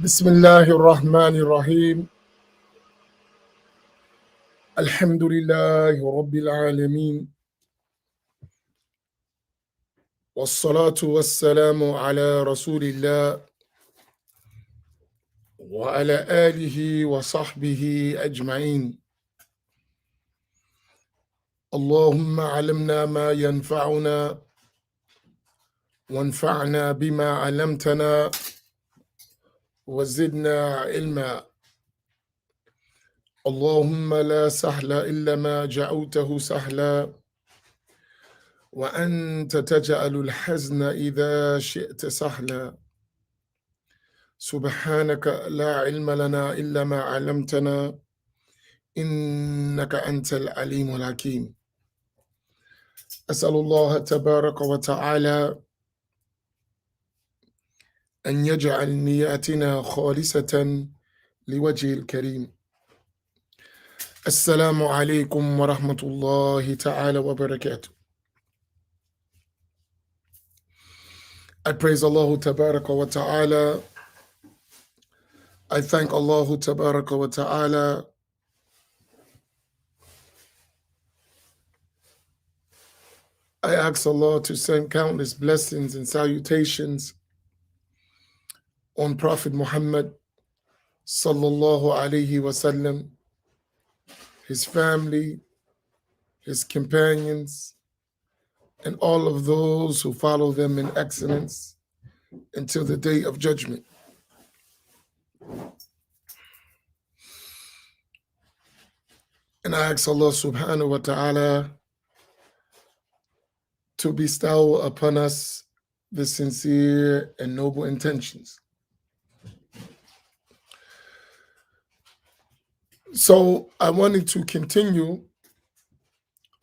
بسم الله الرحمن الرحيم. الحمد لله رب العالمين، والصلاة والسلام على رسول الله وعلى آله وصحبه أجمعين. اللهم علمنا ما ينفعنا وانفعنا بما علمتنا وزدنا علما. اللهم لا سهل إلا ما جعلته سهلا، وأنت تجعل الحزن إذا شئت سهلا. سبحانك لا علم لنا إلا ما علمتنا إنك أنت العليم الحكيم. أسأل الله تبارك وتعالى أن يجعل نياتنا خالصة لوجه الكريم. السلام عليكم ورحمة الله تعالى وبركاته. I praise Allah Tabaraka wa Ta'ala. I thank Allah Tabaraka wa Ta'ala I ask Allah to send countless blessings and salutations on Prophet Muhammad sallallahu alaihi wasallam, his family, his companions, and all of those who follow them in excellence until the day of judgment. And I ask Allah subhanahu wa ta'ala to bestow upon us the sincere and noble intentions. So I wanted to continue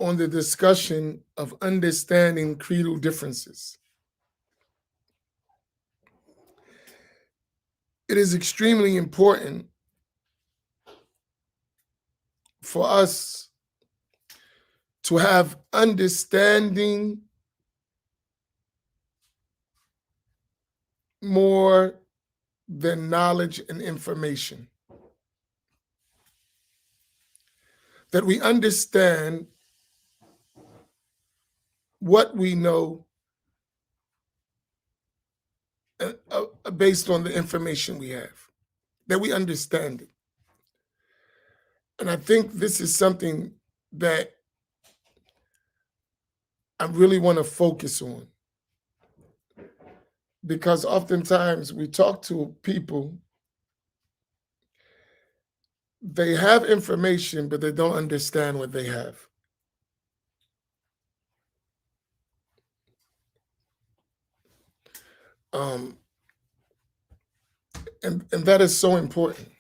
on the discussion of understanding creedal differences. It is extremely important for us to have understanding more than knowledge and information. That we understand what we know based on the information we have, that we understand it. And I think this is something that I really want to focus on, because oftentimes we talk to people, they have information, but they don't understand what they have. And that is so important.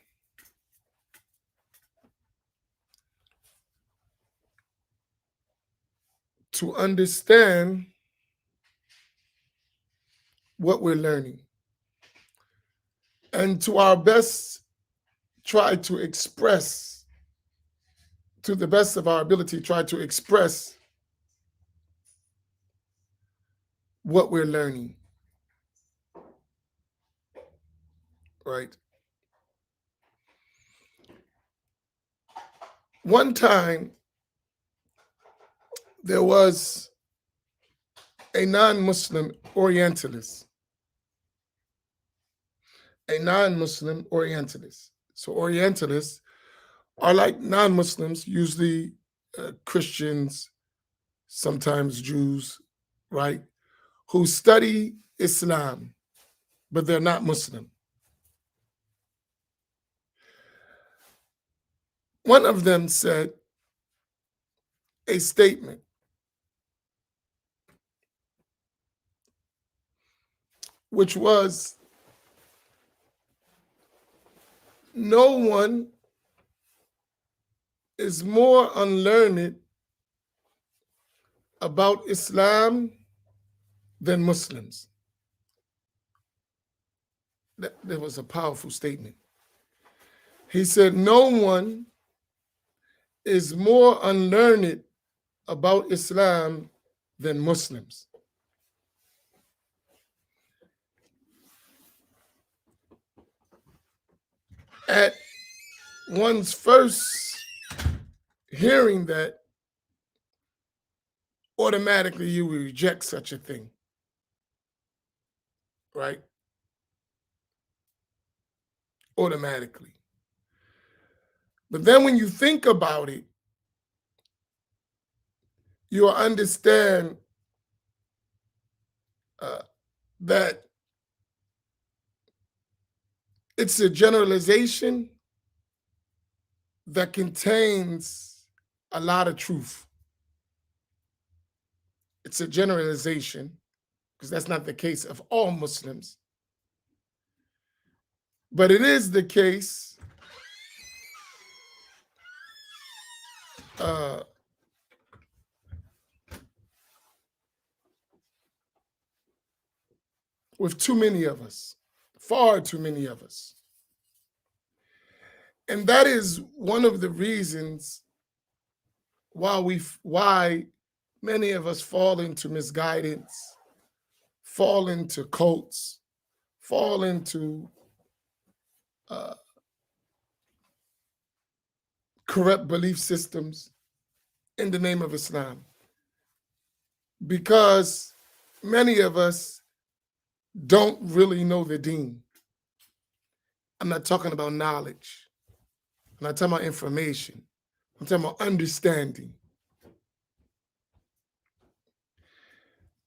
To understand what we're learning, and to our best, try to express, to the best of our ability, try to express what we're learning. Right? One time, there was a non-Muslim Orientalist. A non-Muslim Orientalist. So Orientalists are like non-Muslims, usually Christians, sometimes Jews, right? Who study Islam, but they're not Muslim. One of them said a statement which was, no one is more unlearned about Islam than Muslims. That was a powerful statement. He said, no one is more unlearned about Islam than Muslims. at one's first hearing that, automatically you will reject such a thing, right? Automatically. But then when you think about it, you'll understand that it's a generalization that contains a lot of truth. It's a generalization because that's not the case of all Muslims. But it is the case with too many of us, far too many of us. And that is one of the reasons why many of us fall into misguidance, fall into cults, fall into corrupt belief systems in the name of Islam. Because many of us don't really know the deen. I'm not talking about knowledge. I'm not talking about information. I'm talking about understanding.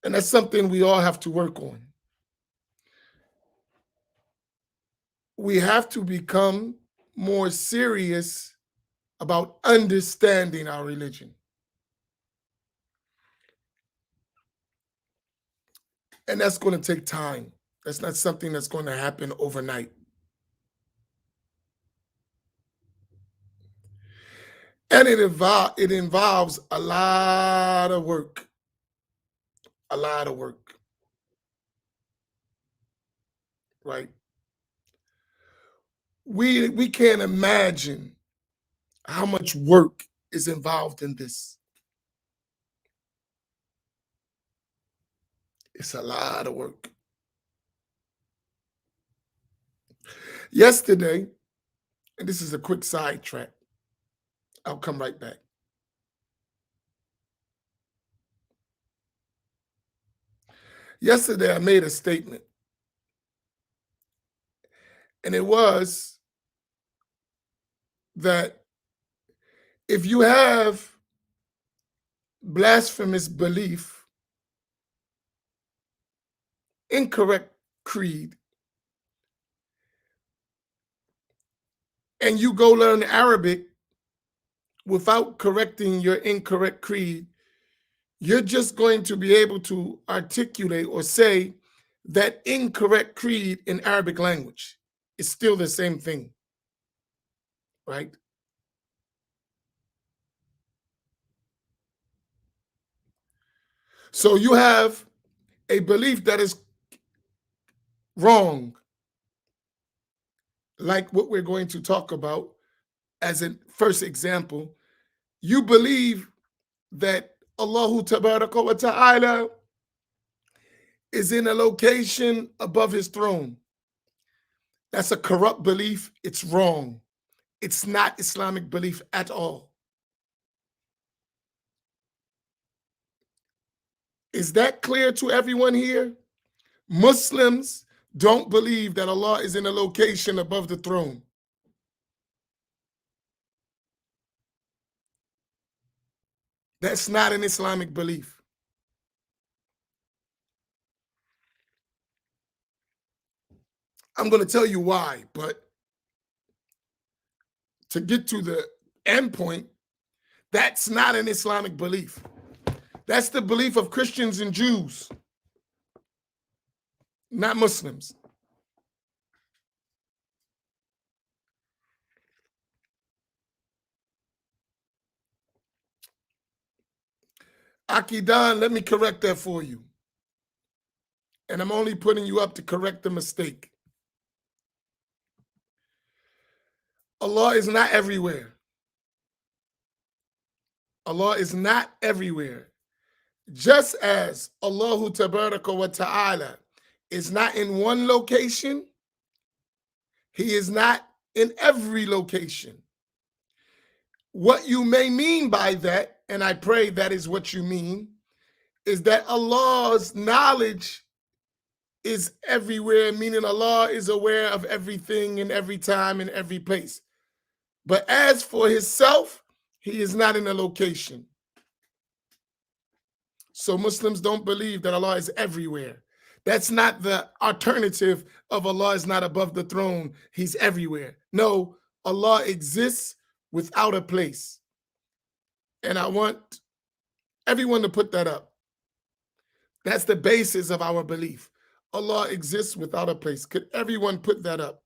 And that's something we all have to work on. We have to become more serious about understanding our religion. And that's going to take time. That's not something that's going to happen overnight. And it involves a lot of work. A lot of work. Right? We can't imagine how much work is involved in this. It's a lot of work. Yesterday, and this is a quick sidetrack, I'll come right back. Yesterday, I made a statement, and it was that if you have blasphemous belief, incorrect creed, and you go learn Arabic without correcting your incorrect creed, you're just going to be able to articulate or say that incorrect creed in Arabic language. It's still the same thing, right? So you have a belief that is wrong, like what we're going to talk about as a first example. You believe that Allahu Tabaraka wa Ta'ala is in a location above his throne. That's a corrupt belief. It's wrong. It's not Islamic belief at all. Is that clear to everyone here? Muslims don't believe that Allah is in a location above the throne. That's not an Islamic belief. I'm going to tell you why, but to get to the end point, that's not an Islamic belief. That's the belief of Christians and Jews, not Muslims. Akidan, let me correct that for you. And I'm only putting you up to correct the mistake. Allah is not everywhere. Allah is not everywhere. Just as Allahu Tabaraka wa Ta'ala is not in one location, he is not in every location. What you may mean by that, and I pray that is what you mean, is that Allah's knowledge is everywhere, meaning Allah is aware of everything in every time in every place. But as for his self, he is not in a location. So Muslims don't believe that Allah is everywhere. That's not the alternative of Allah is not above the throne. He's everywhere. No, Allah exists without a place. And I want everyone to put that up. That's the basis of our belief. Allah exists without a place. Could everyone put that up?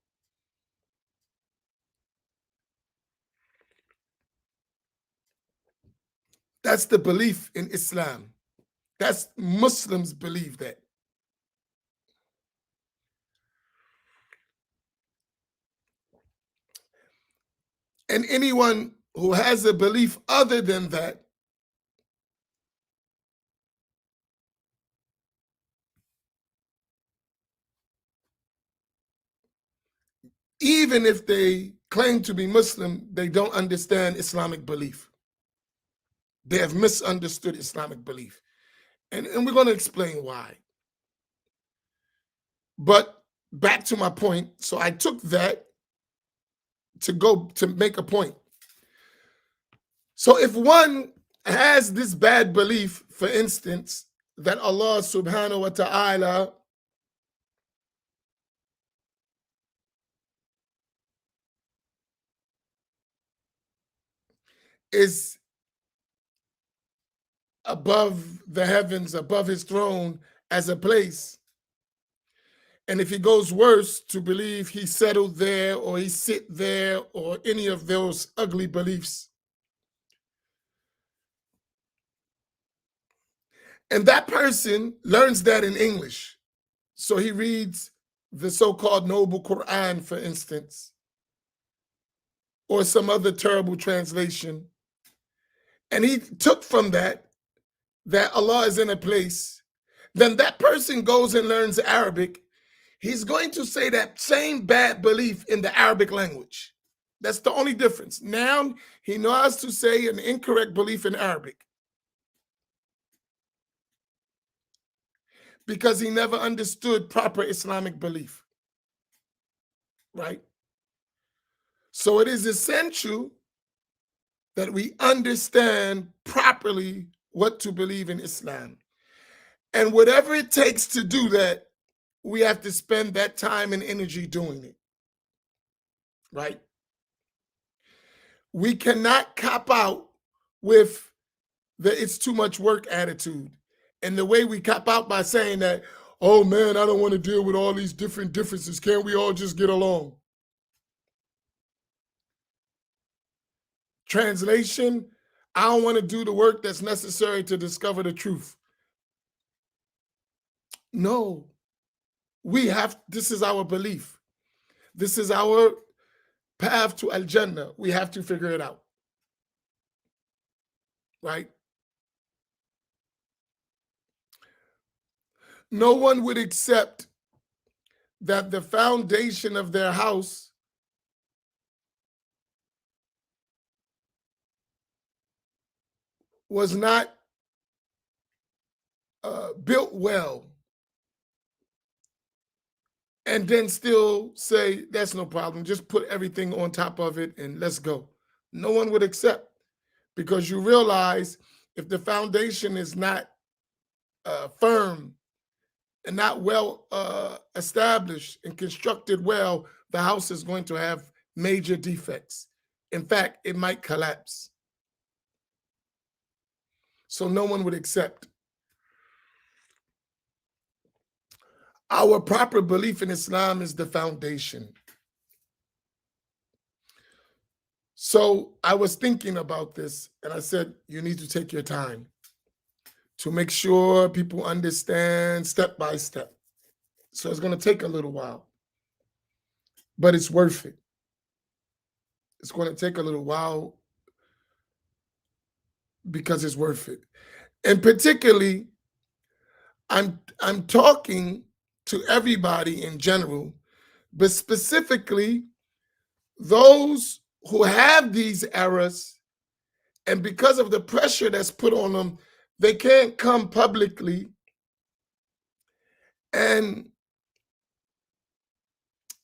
That's the belief in Islam. That's Muslims believe that. And anyone who has a belief other than that even if they claim to be Muslim, they don't understand Islamic belief. They have misunderstood Islamic belief. And we're going to explain why. But back to my point. So I took that to go to make a point. So if one has this bad belief, for instance, that Allah subhanahu wa ta'ala is above the heavens, above his throne as a place. And if he goes worse, to believe he settled there or he sit there or any of those ugly beliefs. And that person learns that in English. So he reads the so-called Noble Quran, for instance, or some other terrible translation. And he took from that Allah is in a place. Then that person goes and learns Arabic. He's going to say that same bad belief in the Arabic language. That's the only difference. Now he knows to say an incorrect belief in Arabic because he never understood proper Islamic belief, right? So it is essential that we understand properly what to believe in Islam. And whatever it takes to do that, we have to spend that time and energy doing it, right? We cannot cop out with the it's too much work attitude. And the way we cop out by saying that, oh man, I don't want to deal with all these different differences. Can't we all just get along? Translation, I don't want to do the work that's necessary to discover the truth. No, this is our belief. This is our path to Al-Jannah. We have to figure it out, right? No one would accept that the foundation of their house was not built well and then still say, that's no problem. Just put everything on top of it and let's go. No one would accept, because you realize if the foundation is not firm and not well established and constructed well, the house is going to have major defects. In fact, it might collapse. So no one would accept. Our proper belief in Islam is the foundation. So I was thinking about this and I said, you need to take your time to make sure people understand step by step. So it's going to take a little while, but it's worth it. It's going to take a little while because it's worth it. And particularly, I'm talking to everybody in general, but specifically those who have these errors, and because of the pressure that's put on them, they can't come publicly and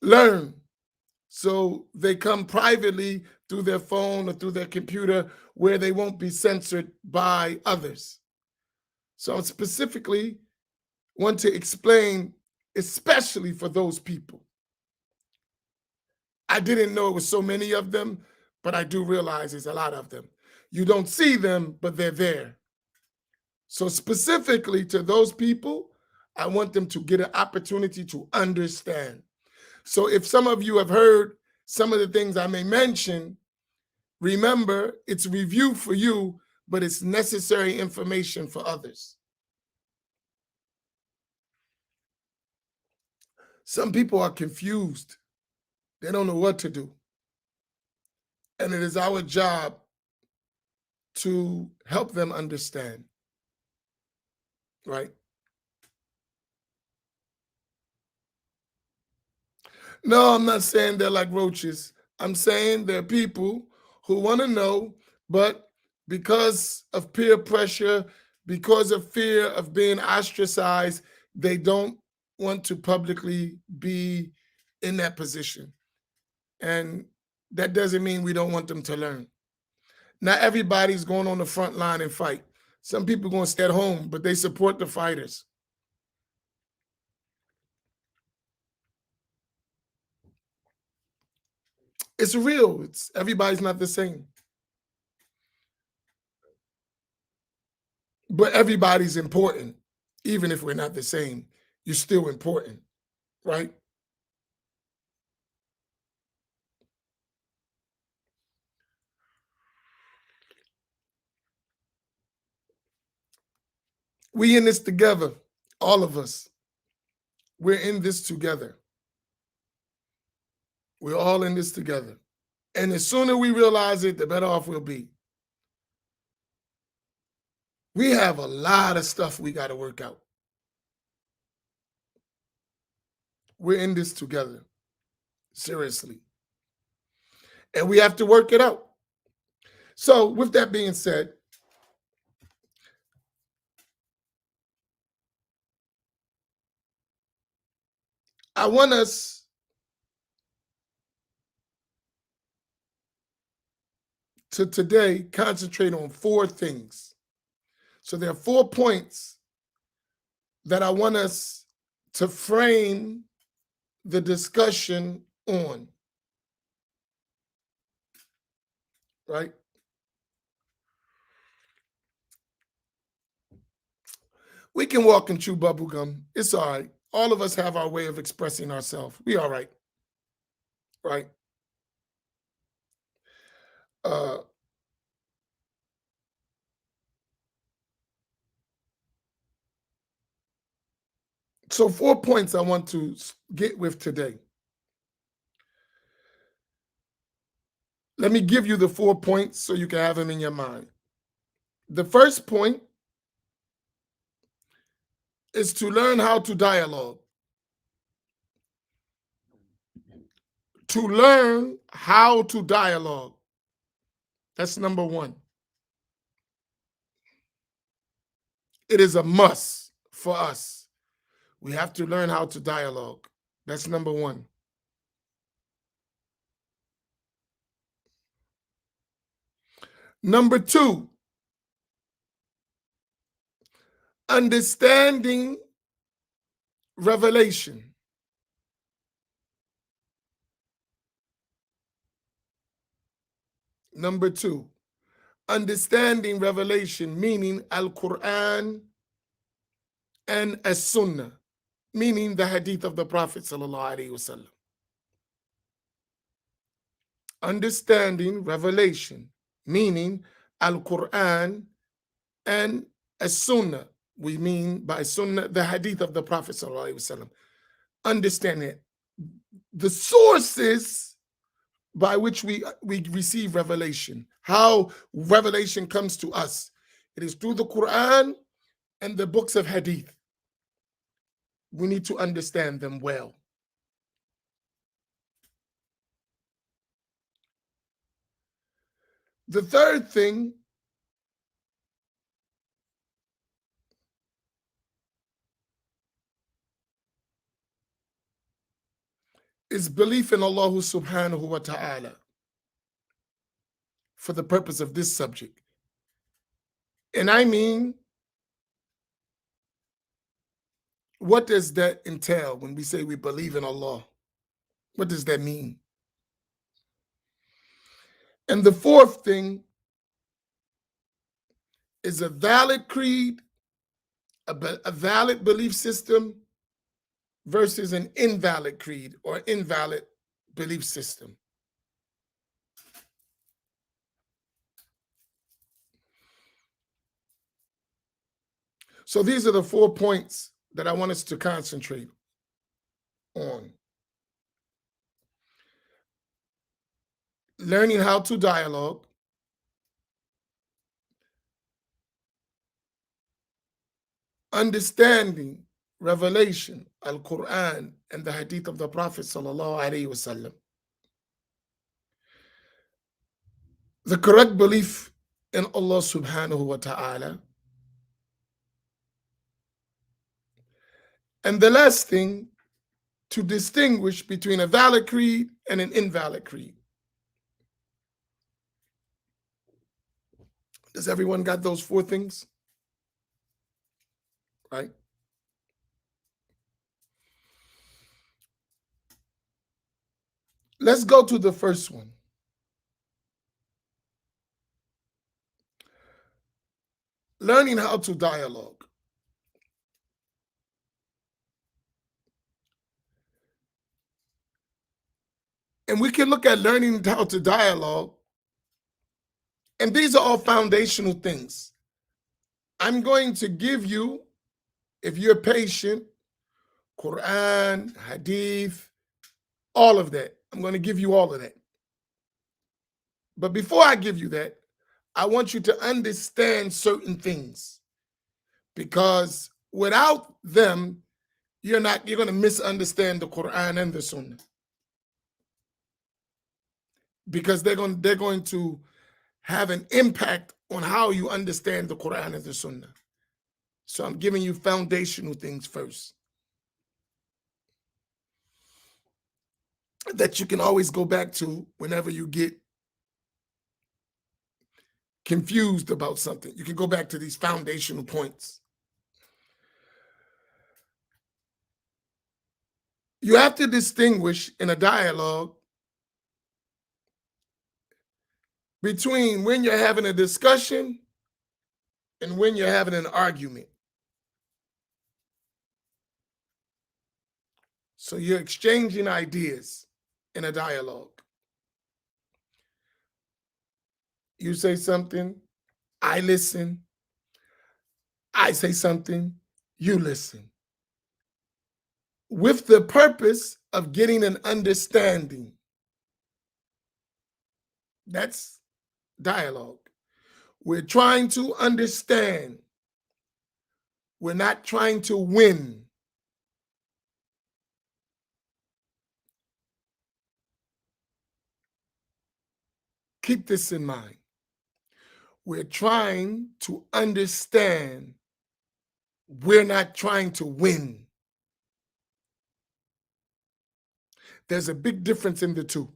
learn. So they come privately through their phone or through their computer where they won't be censored by others. So I specifically want to explain, especially for those people. I didn't know it was so many of them, but I do realize there's a lot of them. You don't see them, but they're there. So specifically to those people, I want them to get an opportunity to understand. So if some of you have heard some of the things I may mention, remember, it's review for you, but it's necessary information for others. Some people are confused. They don't know what to do. And it is our job to help them understand, right? No, I'm not saying they're like roaches. I'm saying they're people who want to know, but because of peer pressure, because of fear of being ostracized, they don't want to publicly be in that position. And that doesn't mean we don't want them to learn. Not everybody's going on the front line and fight. Some people are going to stay at home, but they support the fighters. It's real. Everybody's not the same. But everybody's important. Even if we're not the same, you're still important, right? We in this together, all of us. We're in this together. We're all in this together. And the sooner we realize it, the better off we'll be. We have a lot of stuff we got to work out. We're in this together, seriously. And we have to work it out. So, with that being said, I want us to today concentrate on 4 things. So, there are 4 points that I want us to frame the discussion on, right? We can walk and chew bubble gum. It's all right. All of us have our way of expressing ourselves. We all right, right? Uh, so 4 points I want to get with today. Let me give you the 4 points so you can have them in your mind. The first point is to learn how to dialogue. To learn how to dialogue. That's number 1. It is a must for us. We have to learn how to dialogue. That's number 1. Number 2, understanding revelation. Number 2, understanding revelation, meaning Al-Quran and As-Sunnah, meaning the hadith of the Prophet sallallahu alaihi wasallam. Understanding revelation, meaning Al-Quran and As-Sunnah. We mean by Sunnah the hadith of the Prophet sallallahu alaihi wasallam. Understand it. The sources by which we receive revelation, how revelation comes to us. It is through the Quran and the books of hadith. We need to understand them well. The third thing is belief in Allah subhanahu wa ta'ala for the purpose of this subject. And I mean, what does that entail when we say we believe in Allah? What does that mean? And the fourth thing is a valid creed, a valid belief system versus an invalid creed or invalid belief system. So these are the 4 points that I want us to concentrate on. Learning how to dialogue, understanding revelation, Al-Quran, and the hadith of the Prophet sallallahu alaihi wasallam. The correct belief in Allah subhanahu wa ta'ala. And the last thing, to distinguish between a valid creed and an invalid creed. Does everyone got those 4 things? Right? Let's go to the first one. Learning how to dialogue. And we can look at learning how to dialogue, and these are all foundational things. I'm going to give you, if you're patient, Quran, Hadith, all of that. I'm going to give you all of that. But before I give you that, I want you to understand certain things, because without them, you're going to misunderstand the Quran and the Sunnah, because they're going to have an impact on how you understand the Quran and the Sunnah. So I'm giving you foundational things first that you can always go back to whenever you get confused about something. You can go back to these foundational points. You have to distinguish in a dialogue between when you're having a discussion and when you're having an argument. So you're exchanging ideas in a dialogue. You say something, I listen. I say something, you listen. With the purpose of getting an understanding. That's dialogue. We're trying to understand. We're not trying to win. Keep this in mind. We're trying to understand. We're not trying to win. There's a big difference in the two.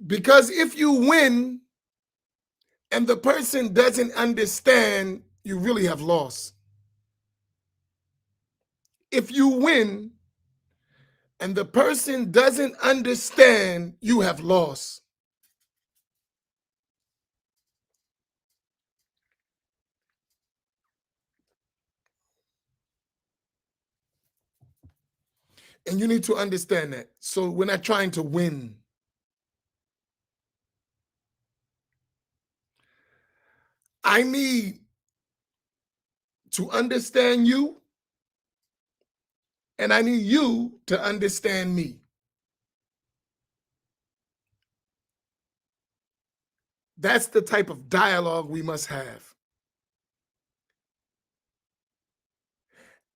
Because if you win and the person doesn't understand, you really have lost. If you win and the person doesn't understand, you have lost. And you need to understand that. So we're not trying to win. I need to understand you, and I need you to understand me. That's the type of dialogue we must have.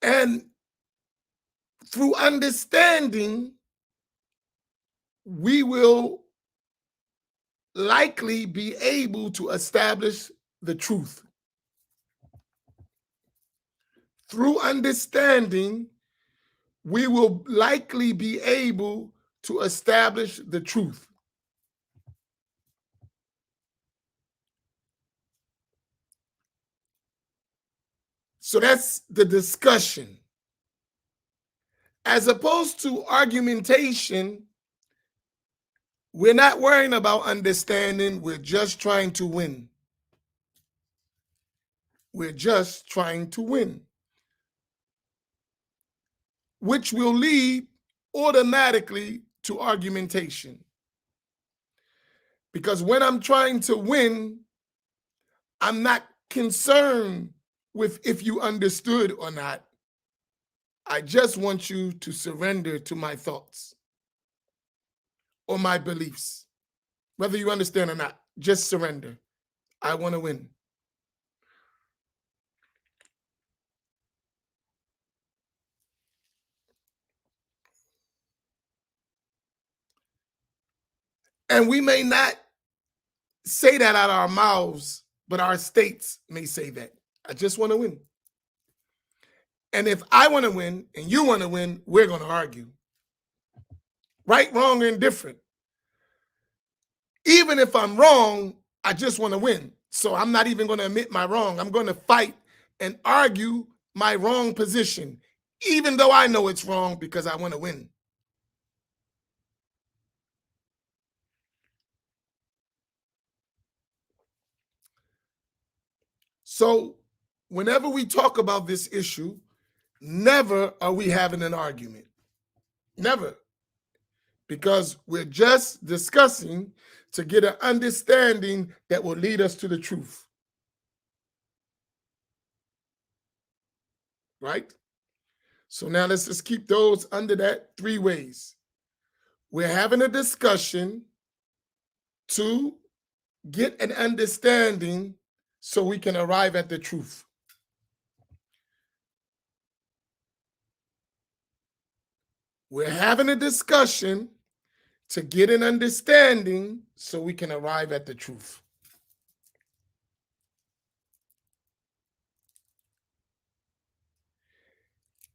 And through understanding, we will likely be able to establish the truth. Through understanding, we will likely be able to establish the truth. So that's the discussion. As opposed to argumentation, we're not worrying about understanding, we're just trying to win. We're just trying to win, which will lead automatically to argumentation. Because when I'm trying to win, I'm not concerned with if you understood or not. I just want you to surrender to my thoughts or my beliefs. Whether you understand or not, just surrender. I want to win. And we may not say that out of our mouths, but our states may say that. I just want to win. And if I want to win and you want to win, we're going to argue. Right, wrong, or indifferent. Even if I'm wrong, I just want to win. So I'm not even going to admit my wrong. I'm going to fight and argue my wrong position, even though I know it's wrong, because I want to win. So whenever we talk about this issue, never are we having an argument. Never. Because we're just discussing to get an understanding that will lead us to the truth. Right? So now let's just keep those under that 3 ways. We're having a discussion to get an understanding so we can arrive at the truth. We're having a discussion to get an understanding so we can arrive at the truth.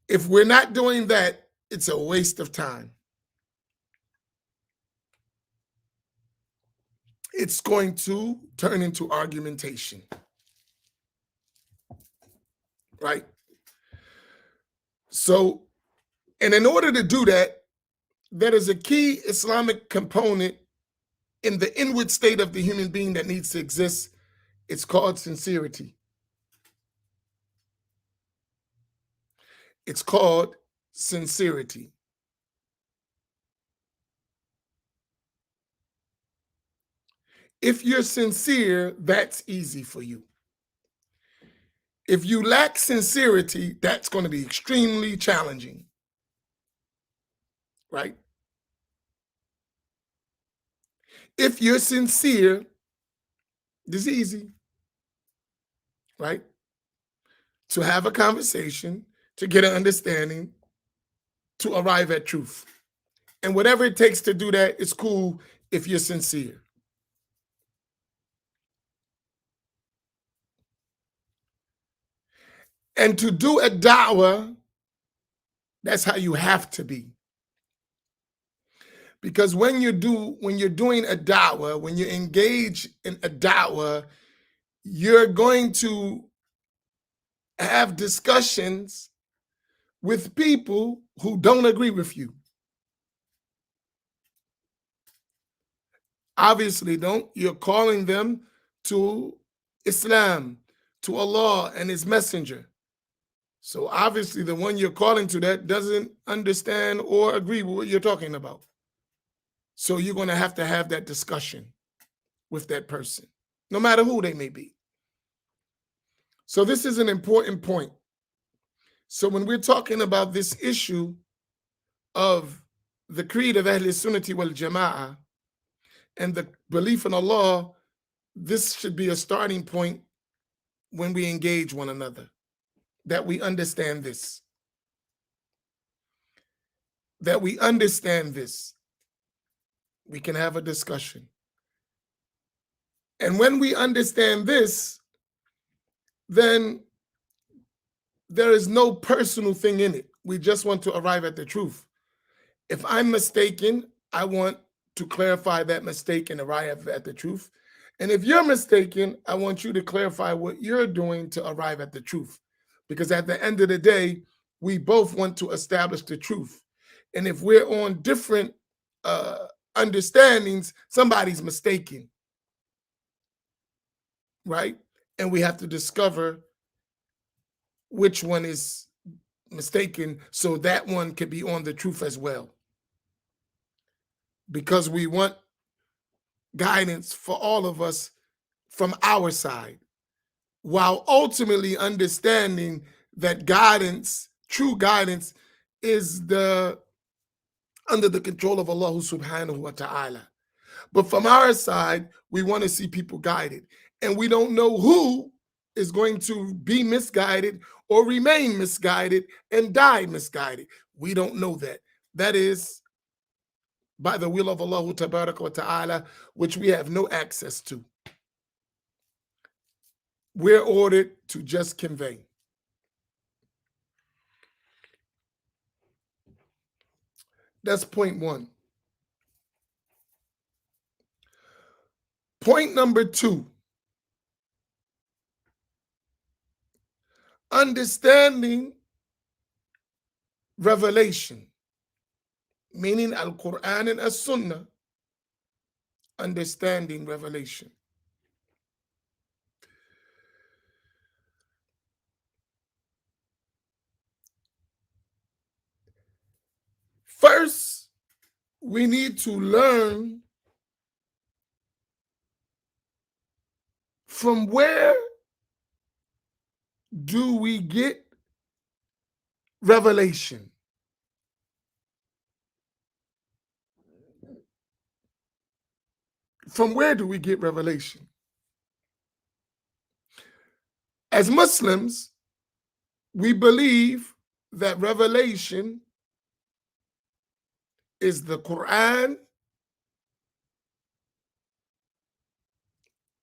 If we're not doing that, it's a waste of time. It's going to turn into argumentation. Right? So, and in order to do that, there is a key Islamic component in the inward state of the human being that needs to exist. It's called sincerity. It's called sincerity. If you're sincere, that's easy for you. If you lack sincerity, that's going to be extremely challenging. Right? If you're sincere, it's easy. Right? To have a conversation, to get an understanding, to arrive at truth. And whatever it takes to do that, it's cool if you're sincere. And to do a da'wah, that's how you have to be. Because when you're doing a da'wah, when you engage in a da'wah, you're going to have discussions with people who don't agree with you. Obviously, you're calling them to Islam, to Allah and His Messenger. So obviously the one you're calling to that doesn't understand or agree with what you're talking about. So you're going to have that discussion with that person, no matter who they may be. So this is an important point. So when we're talking about this issue of the creed of Ahl Sunnati wal Jama'ah and the belief in Allah, this should be a starting point when we engage one another, that we understand this. That we understand this. We can have a discussion. And when we understand this, then there is no personal thing in it. We just want to arrive at the truth. If I'm mistaken, I want to clarify that mistake and arrive at the truth. And if you're mistaken, I want you to clarify what you're doing to arrive at the truth. Because at the end of the day, we both want to establish the truth. And if we're on different understandings, somebody's mistaken, right? And we have to discover which one is mistaken so that one can be on the truth as well. Because we want guidance for all of us from our side, while ultimately understanding that guidance, true guidance, is under the control of Allah subhanahu wa ta'ala. But from our side, we want to see people guided. And we don't know who is going to be misguided or remain misguided and die misguided. We don't know that. That is by the will of Allah tabaraka wa ta'ala, which we have no access to. We're ordered to just convey. That's point one. Point number two, understanding revelation, meaning Al-Quran and As-Sunnah, understanding revelation. First, we need to learn from where do we get revelation. From where do we get revelation? As Muslims, we believe that revelation is the Quran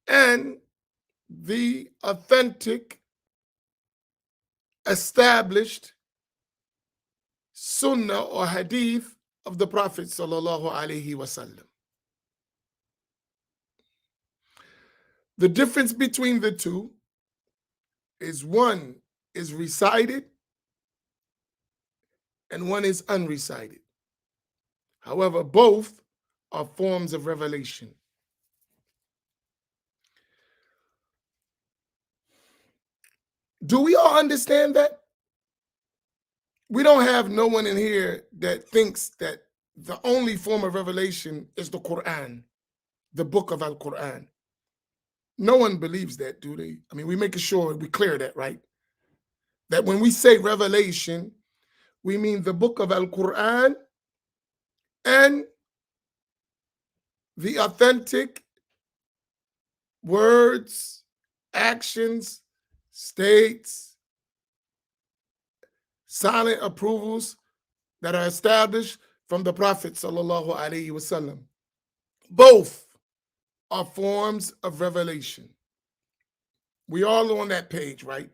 and the authentic, established Sunnah or Hadith of the Prophet sallallahu alaihi wasallam. The difference between the two is one is recited and one is unrecited. However, both are forms of revelation. Do we all understand that? We don't have no one in here that thinks that the only form of revelation is the Quran, the book of Al-Quran. No one believes that, do they? I mean, we make sure we clear that, right? That when we say revelation, we mean the book of Al-Quran and the authentic words, actions, states, silent approvals that are established from the Prophet sallallahu alaihi wasallam. Both are forms of revelation. We all on that page, right?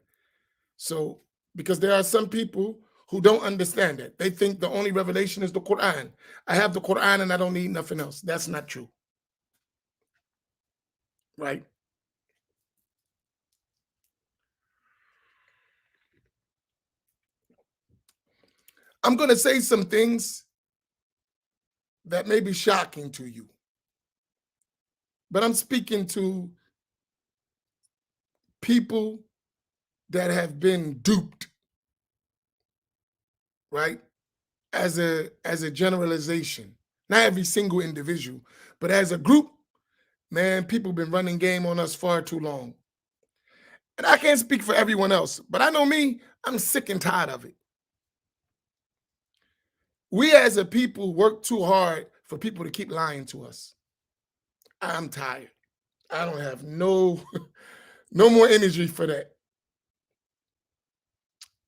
So, because there are some people who don't understand it. They think the only revelation is the Quran. I have the Quran and I don't need nothing else. That's not true. Right? I'm going to say some things that may be shocking to you. But I'm speaking to people that have been duped, right? As a generalization. Not every single individual, but as a group, man, people been running game on us far too long. And I can't speak for everyone else, but I know me, I'm sick and tired of it. We as a people work too hard for people to keep lying to us. I'm tired. I don't have no more energy for that.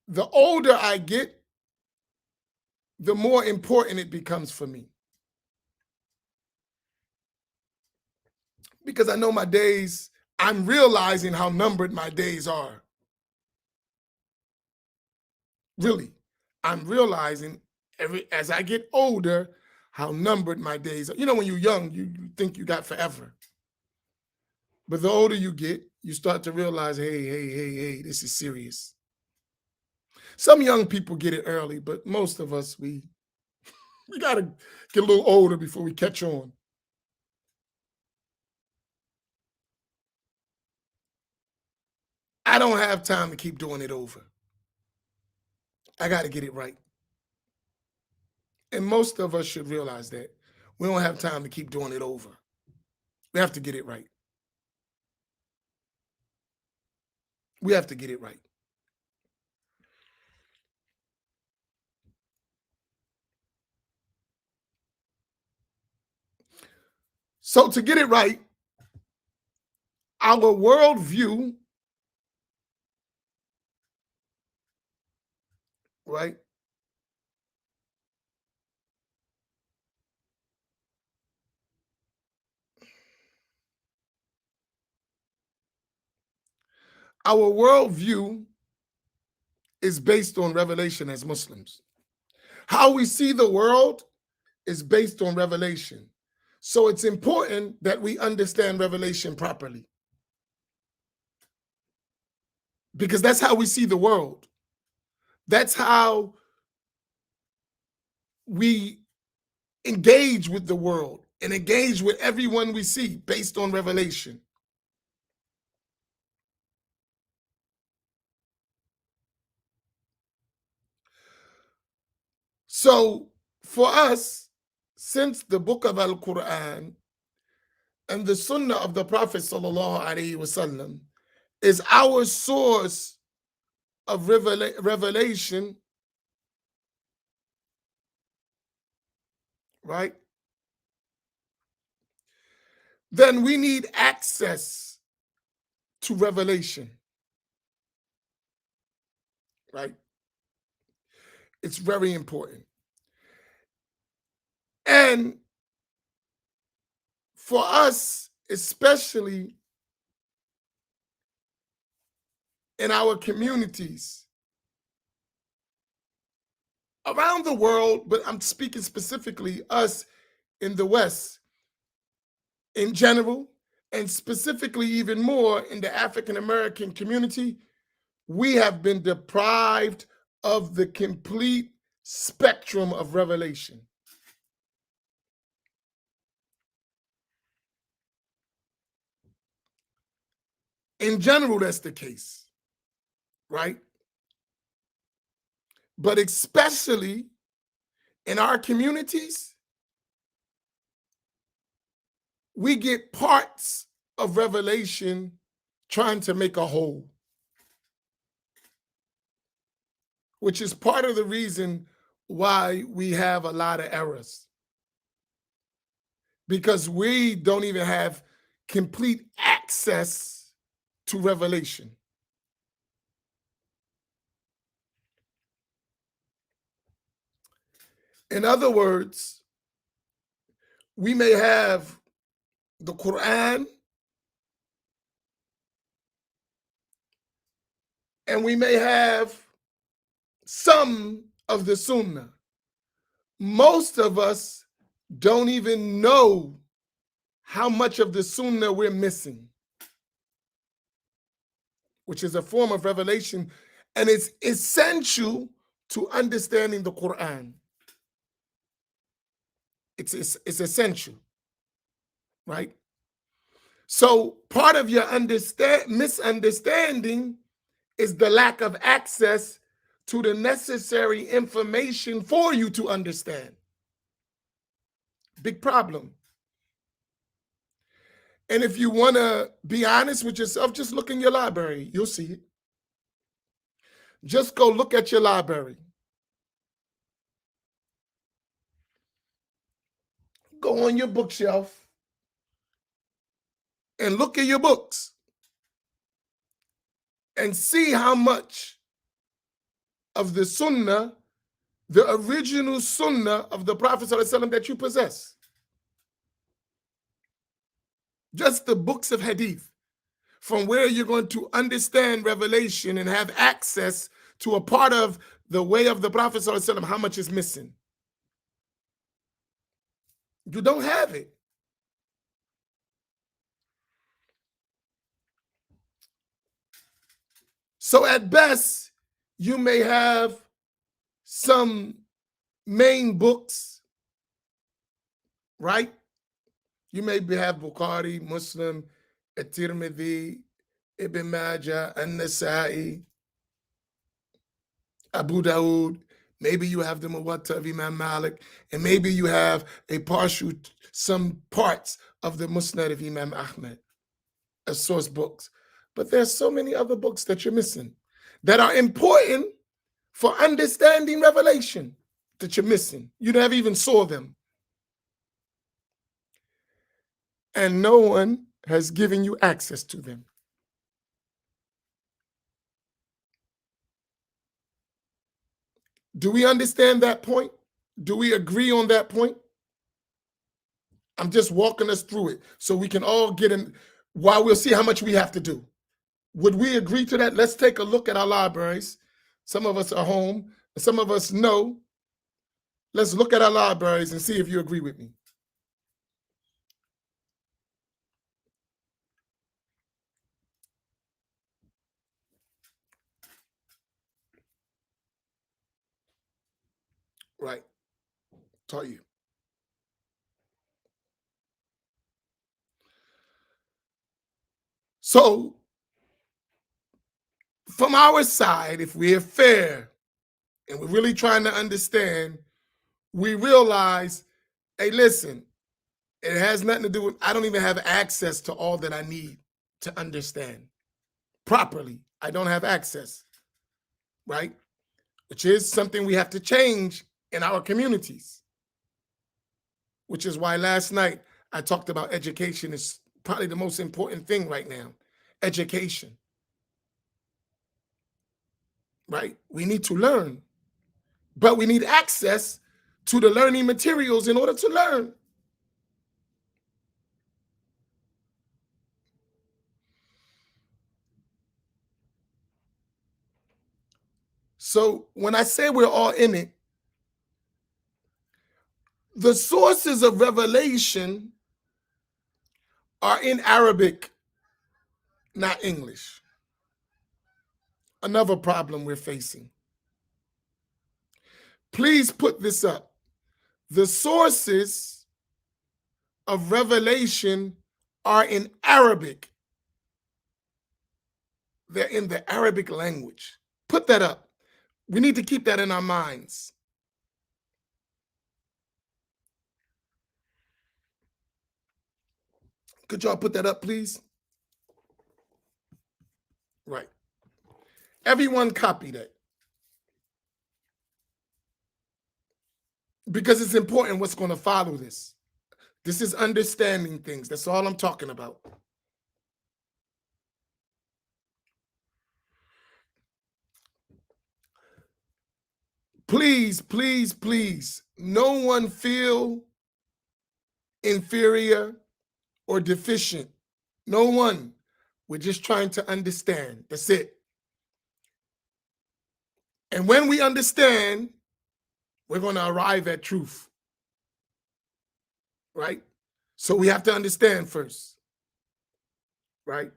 The older I get, the more important it becomes for me. because I know my days, I'm realizing how numbered my days are. Really, I'm realizing as I get older how numbered my days are. You know, when you're young, you think you got forever. But the older you get, you start to realize, hey, this is serious. Some young people get it early, but most of us, we got to get a little older before we catch on. I don't have time to keep doing it over. I got to get it right. And most of us should realize that. We don't have time to keep doing it over. We have to get it right. We have to get it right. So to get it right, our worldview, right? Our worldview is based on revelation as Muslims. How we see the world is based on revelation. So it's important that we understand revelation properly, because that's how we see the world. That's how we engage with the world and engage with everyone we see, based on revelation. So for us, since the book of Al-Quran and the Sunnah of the Prophet sallallahu alaihi wasallam is our source of revelation, right? Then we need access to revelation, right? It's very important. And for us, especially in our communities around the world, but I'm speaking specifically us in the West in general, and specifically even more in the African American community, we have been deprived of the complete spectrum of revelation. In general, that's the case, right? But especially in our communities, we get parts of revelation trying to make a whole, which is part of the reason why we have a lot of errors, because we don't even have complete access to revelation. In other words, we may have the Quran and we may have some of the Sunnah. Most of us don't even know how much of the Sunnah we're missing, which is a form of revelation, and it's essential to understanding the Quran. It's essential, right? So part of your misunderstanding is the lack of access to the necessary information for you to understand. Big problem. And if you want to be honest with yourself, just look in your library. You'll see it. Just go look at your library. Go on your bookshelf and look at your books and see how much of the Sunnah, the original Sunnah of the Prophet ﷺ that you possess. just the books of hadith, from where you're going to understand revelation and have access to a part of the way of the Prophet ﷺ, how much is missing? You don't have it. So at best, you may have some main books, right? You may have Bukhari, Muslim, At-Tirmidhi, Ibn Majah, An-Nasa'i, Abu Dawood. Maybe you have the Muwatta of Imam Malik, and maybe you have some parts of the Musnad of Imam Ahmed as source books. But there's so many other books that you're missing that are important for understanding revelation that you're missing. You never even saw them. And no one has given you access to them. Do we understand that point? Do we agree on that point? I'm just walking us through it so we can all get in, while we'll see how much we have to do. Would we agree to that? Let's take a look at our libraries. Some of us are home, and some of us know. Let's look at our libraries and see if you agree with me. Right. Taught you. So, from our side, if we're fair and we're really trying to understand, we realize, hey, listen, it has nothing to do with, I don't even have access to all that I need to understand properly. I don't have access, right? Which is something we have to change in our communities. Which is why last night I talked about education is probably the most important thing right now. Education, right? We need to learn, but we need access to the learning materials in order to learn. So when I say we're all in it, the sources of revelation are in Arabic, not English. Another problem we're facing. Please put this up. The sources of revelation are in Arabic. They're in the Arabic language. Put that up. We need to keep that in our minds. Could y'all put that up, please? Right. Everyone copy that. Because it's important what's going to follow this. This is understanding things. That's all I'm talking about. Please, please, please, no one feel inferior or deficient. No one. We're just trying to understand. That's it. And when we understand, we're going to arrive at truth. Right? So we have to understand first. Right?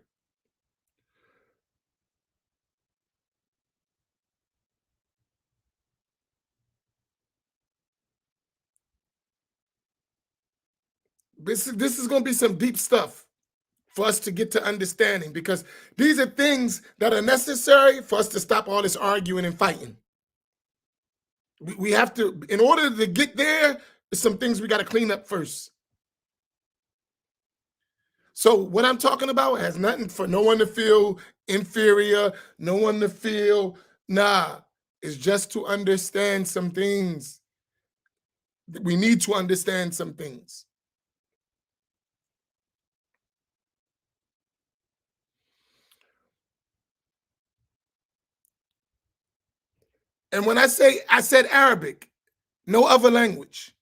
This is going to be some deep stuff for us to get to understanding, because these are things that are necessary for us to stop all this arguing and fighting. We have to, in order to get there, there's some things we got to clean up first. So what I'm talking about has nothing for no one to feel inferior, no one to feel, nah. It's just to understand some things. We need to understand some things. And when I said Arabic, no other language.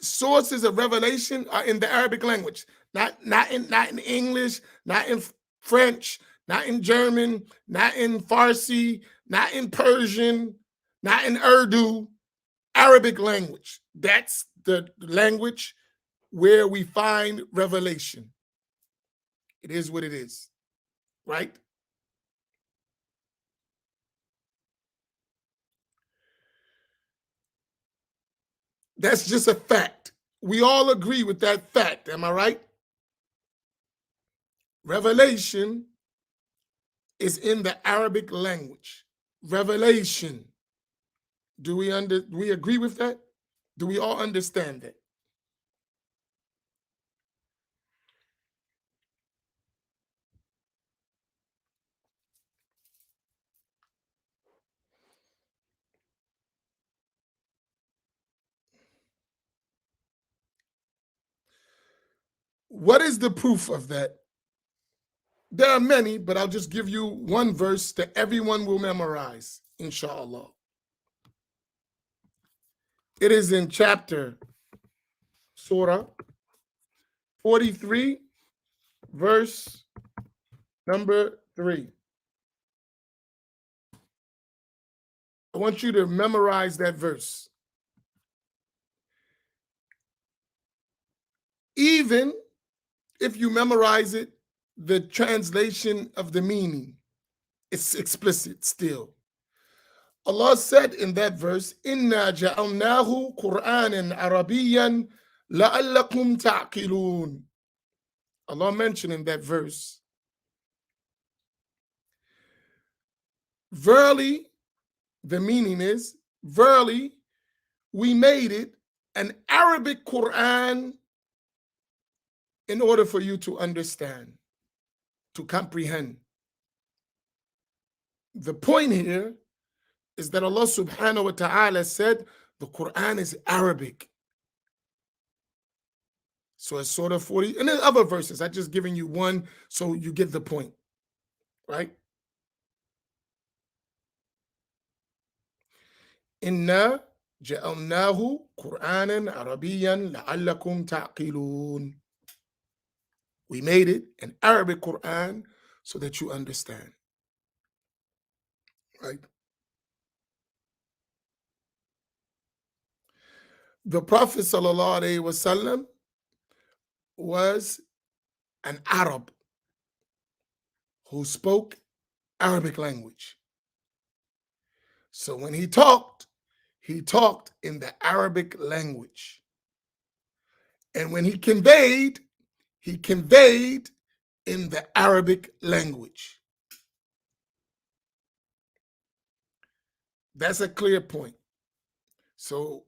Sources of revelation are in the Arabic language. Not in English, not in French, not in German, not in Farsi, not in Persian, not in Urdu. Arabic language. That's the language where we find revelation. It is what it is, right? That's just a fact. We all agree with that fact. Am I right? Revelation is in the Arabic language. Revelation. Do we agree with that? Do we all understand that? What is the proof of that? There are many, but I'll just give you one verse that everyone will memorize, inshallah. It is in chapter Surah 43, verse number 3. I want you to memorize that verse. Even if you memorize it, the translation of the meaning, it's explicit still. Allah said in that verse, "Inna ja'alnahu Qur'anan Arabiyyan la'allakum ta'qilun." Allah mentioned in that verse, verily, the meaning is, verily, we made it an Arabic Quran in order for you to understand, to comprehend. The point here is that Allah subhanahu wa ta'ala said the Quran is Arabic. So it's sort of 40, and then other verses. I'm just giving you one so you get the point, right? Inna ja'alnahu Qur'anan Arabiyyan la'allakum ta'qilun. We made it an Arabic Quran so that you understand, right? The Prophet sallallahu alaihi wasallam was an Arab who spoke Arabic language. So when he talked in the Arabic language. And when he conveyed in the Arabic language. That's a clear point. So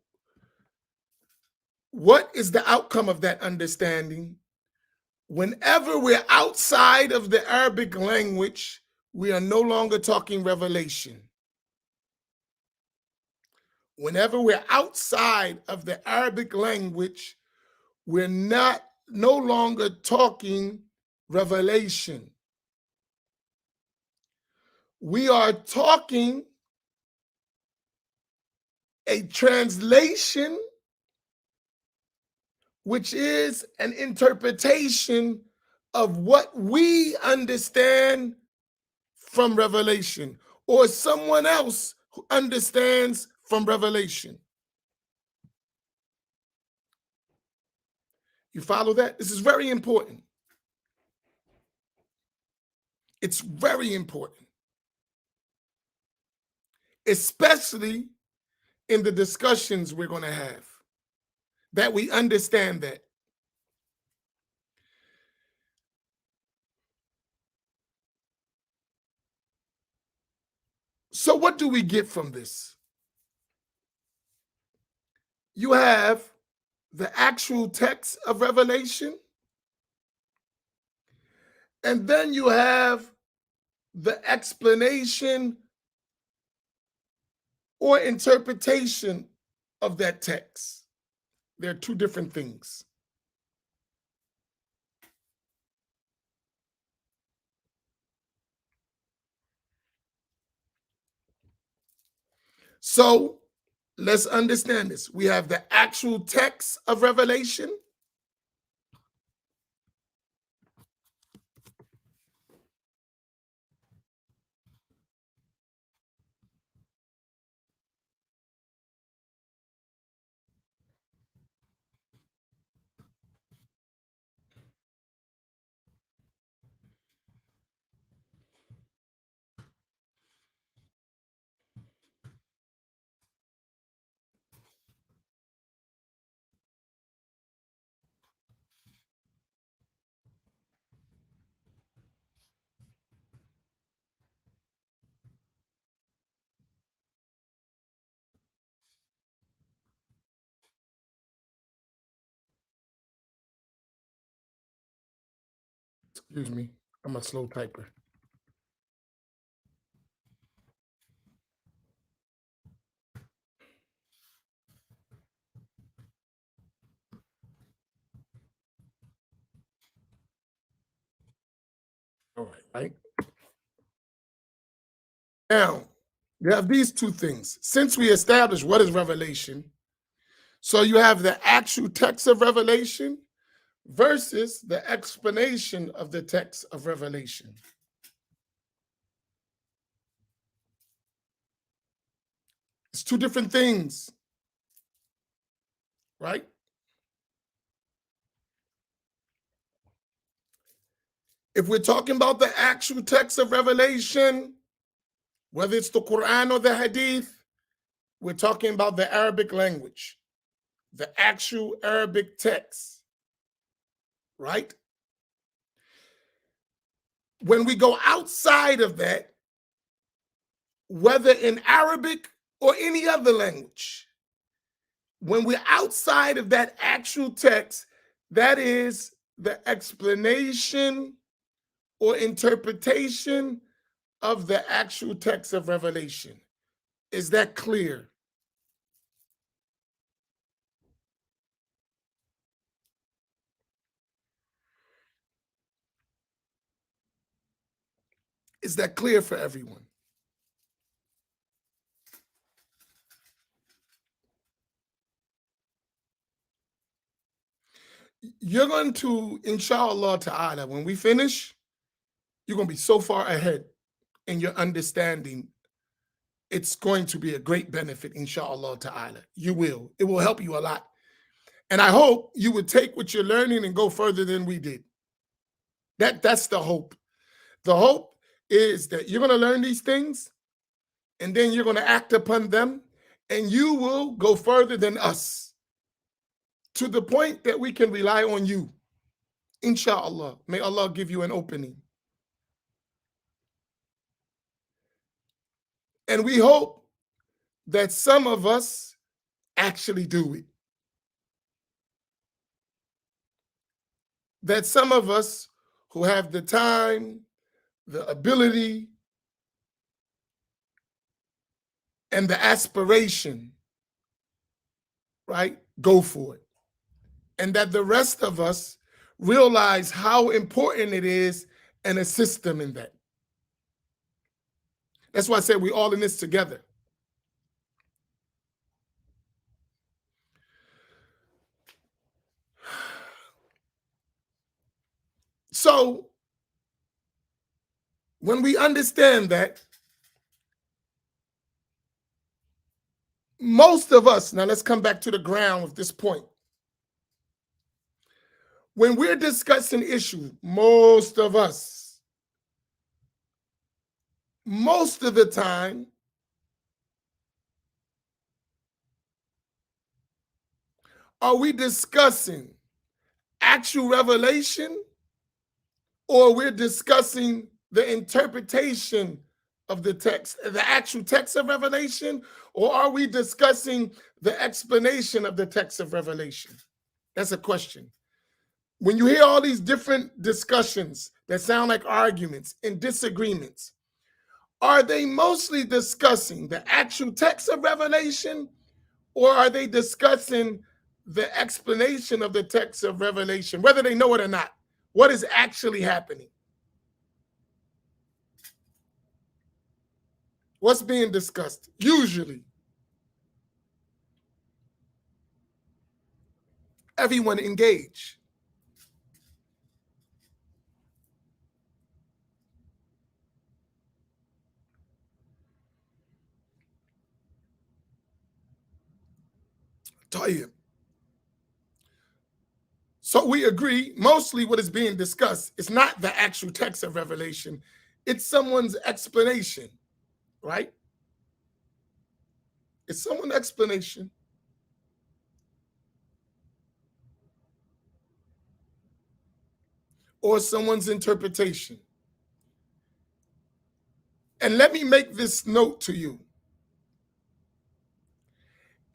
what is the outcome of that understanding? Whenever we're outside of the Arabic language, we are no longer talking revelation. Whenever we're outside of the Arabic language, we're no longer talking revelation. We are talking a translation, which is an interpretation of what we understand from revelation, or someone else who understands from revelation. You follow that? This is very important. It's very important, especially in the discussions we're going to have, that we understand that. So what do we get from this? You have the actual text of Revelation, and then you have the explanation or interpretation of that text. They're two different things. So let's understand this. We have the actual text of Revelation, Excuse me, I'm a slow typer. All right, right? Now, you have these two things. Since we established what is revelation, so you have the actual text of revelation versus the explanation of the text of revelation. It's two different things, right? If we're talking about the actual text of revelation, whether it's the Quran or the Hadith, we're talking about the Arabic language, the actual Arabic text, right? When we go outside of that, whether in Arabic or any other language, when we're outside of that actual text, that is the explanation or interpretation of the actual text of revelation. Is that clear? Is that clear for everyone? You're going to, inshallah ta'ala, when we finish, you're going to be so far ahead in your understanding. It's going to be a great benefit, inshallah ta'ala. You will. It will help you a lot. And I hope you would take what you're learning and go further than we did. That's the hope. The hope is that you're going to learn these things and then you're going to act upon them and you will go further than us to the point that we can rely on you. Inshallah. May Allah give you an opening. And we hope that some of us actually do it. That some of us who have the time, the ability, and the aspiration, right, go for it. And that the rest of us realize how important it is and assist them in that. That's why I said we're all in this together. So when we understand that, most of us, now let's come back to the ground with this point. When we're discussing issues, most of us, most of the time, are we discussing actual revelation or we're discussing the interpretation of the text, the actual text of revelation, or are we discussing the explanation of the text of revelation? That's a question. When you hear all these different discussions that sound like arguments and disagreements, are they mostly discussing the actual text of revelation, or are they discussing the explanation of the text of revelation, whether they know it or not? What is actually happening? What's being discussed? Usually, everyone engage. Tell you. So we agree, mostly what is being discussed is not the actual text of revelation, it's someone's explanation, right? It's someone's explanation. Or someone's interpretation. And let me make this note to you.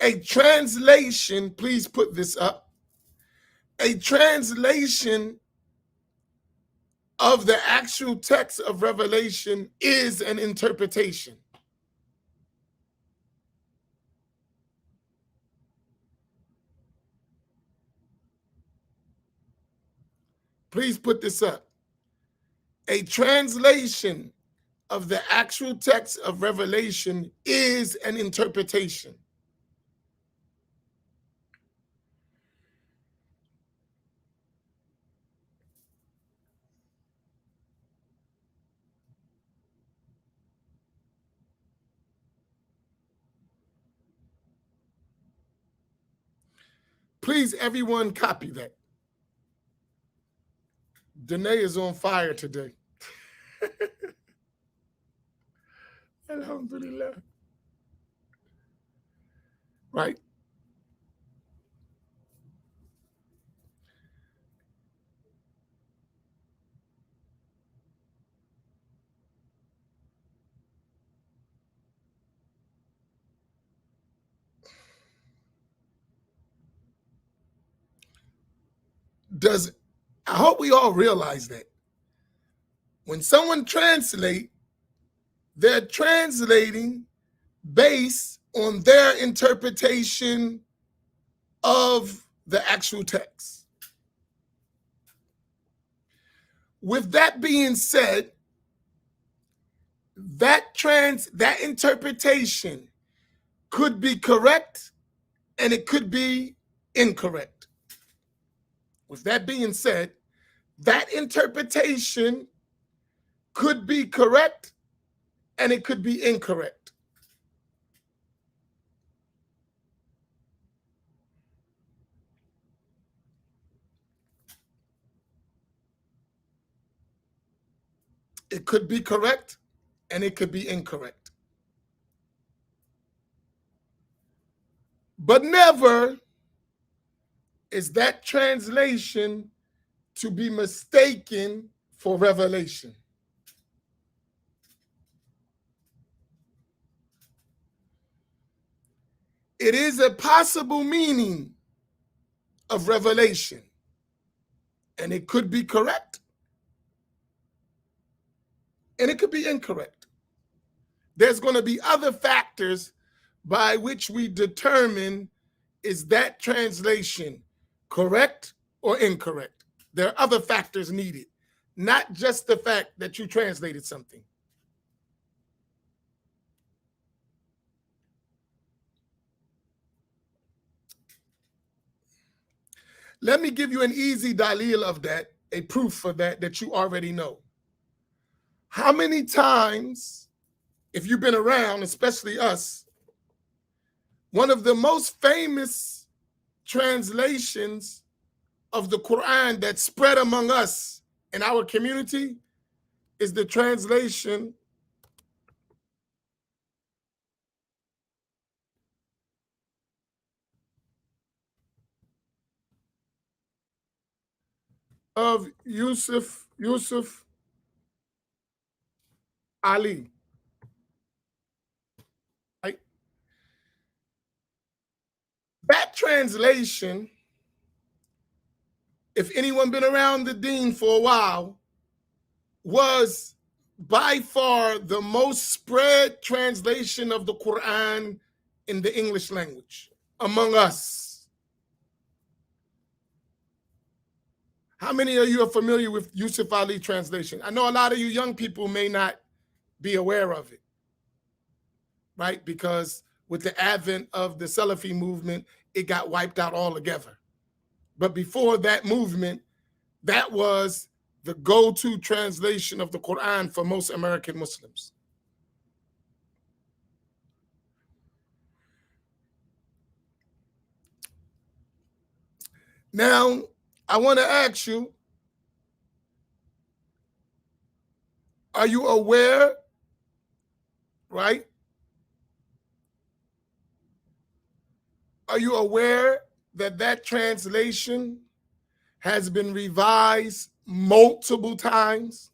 A translation, please put this up. A translation of the actual text of Revelation is an interpretation. Please put this up. A translation of the actual text of Revelation is an interpretation. Please, everyone, copy that. Danae is on fire today. Alhamdulillah. Right? I hope we all realize that when someone translates, they're translating based on their interpretation of the actual text. With that being said, that interpretation could be correct and it could be incorrect. With that being said, that interpretation could be correct and it could be incorrect. It could be correct and it could be incorrect. But never is that translation to be mistaken for revelation. It is a possible meaning of revelation, and it could be correct, and it could be incorrect. There's going to be other factors by which we determine, is that translation correct or incorrect? There are other factors needed, not just the fact that you translated something. Let me give you an easy dalil of that, a proof for that you already know. How many times, if you've been around, especially us, one of the most famous translations of the Quran that spread among us in our community is the translation of Yusuf Ali. Right? That translation, if anyone been around the deen for a while, was by far the most spread translation of the Quran in the English language among us. How many of you are familiar with Yusuf Ali translation? I know a lot of you young people may not be aware of it, right? Because with the advent of the Salafi movement, it got wiped out altogether. But before that movement, that was the go-to translation of the Quran for most American Muslims. Now, I want to ask you, are you aware, right? Are you aware that that translation has been revised multiple times?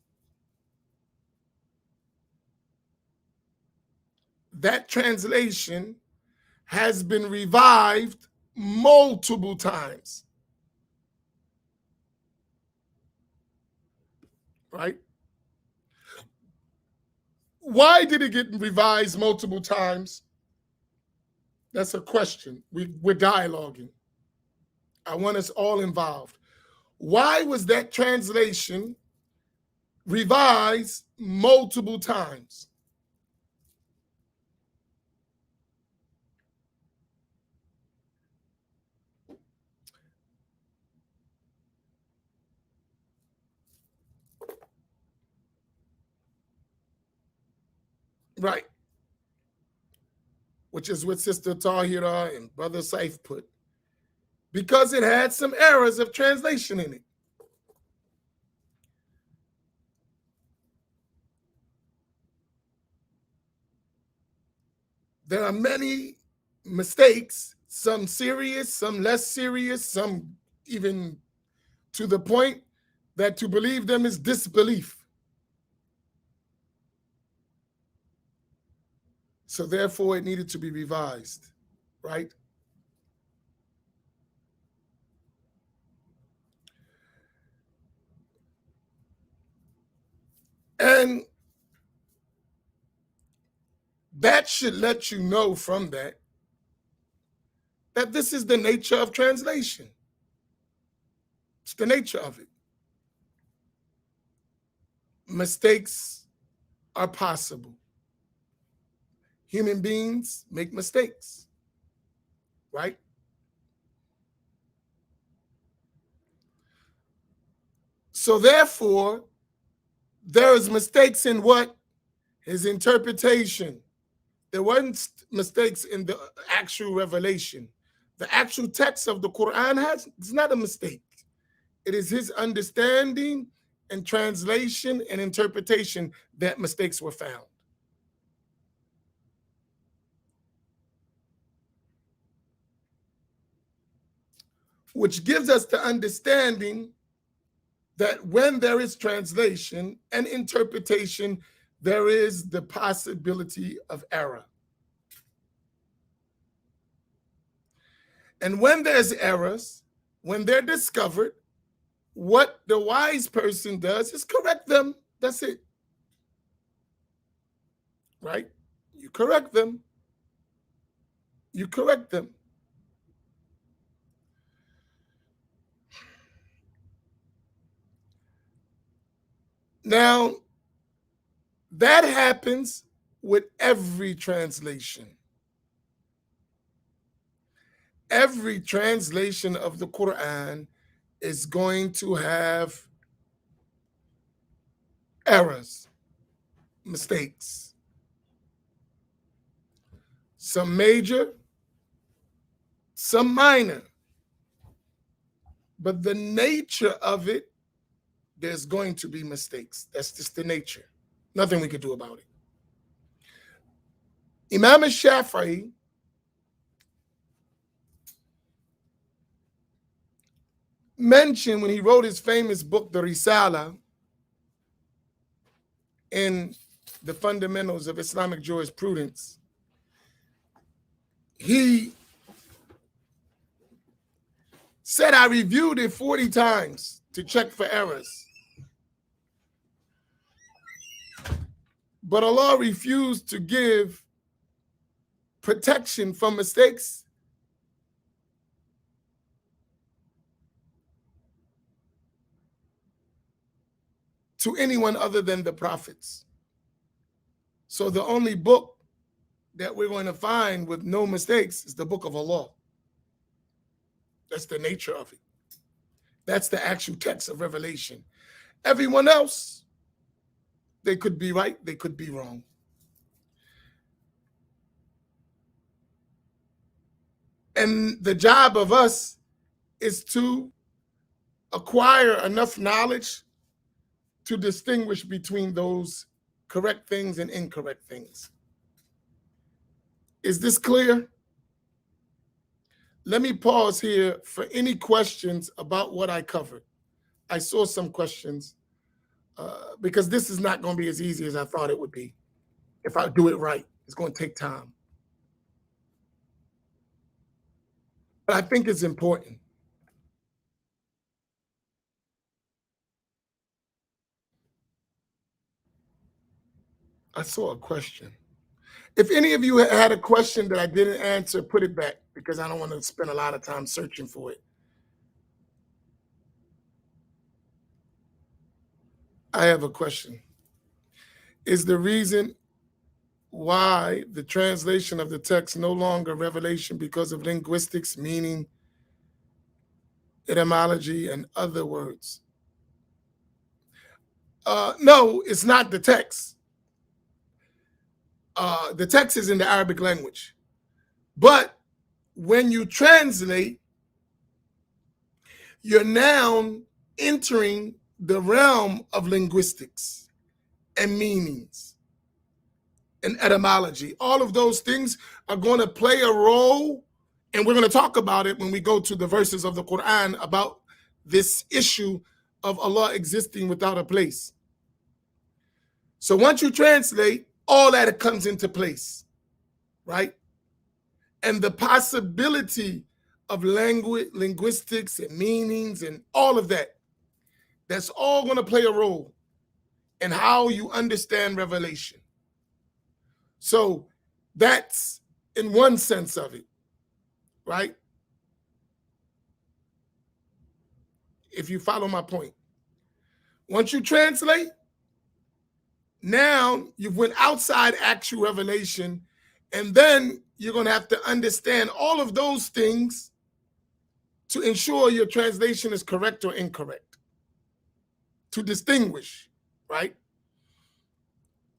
That translation has been revived multiple times. right? Why did it get revised multiple times? That's a question. We're dialoguing. I want us all involved. Why was that translation revised multiple times? Right. Which is what Sister Tahira and Brother Saif put. Because it had some errors of translation in it. There are many mistakes, some serious, some less serious, some even to the point that to believe them is disbelief. So therefore, it needed to be revised, right? And that should let you know from that this is the nature of translation. It's the nature of it. Mistakes are possible. Human beings make mistakes, right? So therefore, there is mistakes in what? His interpretation. There weren't mistakes in the actual revelation. The actual text of the Quran it's not a mistake. It is his understanding and translation and interpretation that mistakes were found. Which gives us the understanding that when there is translation and interpretation, there is the possibility of error. And when there's errors, when they're discovered, what the wise person does is correct them. That's it. Right? You correct them. You correct them. Now, that happens with every translation. Every translation of the Quran is going to have errors, mistakes. Some major, some minor. But the nature of it, there's going to be mistakes. That's just the nature. Nothing we could do about it. Imam al-Shafi'i mentioned when he wrote his famous book, the Risala, in the fundamentals of Islamic jurisprudence, he said, I reviewed it 40 times to check for errors. But Allah refused to give protection from mistakes to anyone other than the prophets. So the only book that we're going to find with no mistakes is the book of Allah. That's the nature of it. That's the actual text of Revelation. Everyone else, they could be right, they could be wrong. And the job of us is to acquire enough knowledge to distinguish between those correct things and incorrect things. Is this clear? Let me pause here for any questions about what I covered. I saw some questions because this is not going to be as easy as I thought it would be. If I do it right, it's going to take time. But I think it's important. I saw a question. If any of you had a question that I didn't answer, put it back because I don't want to spend a lot of time searching for it. I have a question. Is the reason why the translation of the text no longer revelation because of linguistics, meaning, etymology, and other words? No, it's not the text. The text is in the Arabic language. But when you translate, you're now entering the realm of linguistics and meanings and etymology. All of those things are going to play a role, and we're going to talk about it when we go to the verses of the Quran about this issue of Allah existing without a place. So once you translate, all that comes into place, right? And the possibility of linguistics and meanings and all of that, that's all going to play a role in how you understand revelation. So that's in one sense of it, right? If you follow my point. Once you translate, now you've went outside actual revelation, and then you're going to have to understand all of those things to ensure your translation is correct or incorrect, to distinguish, right?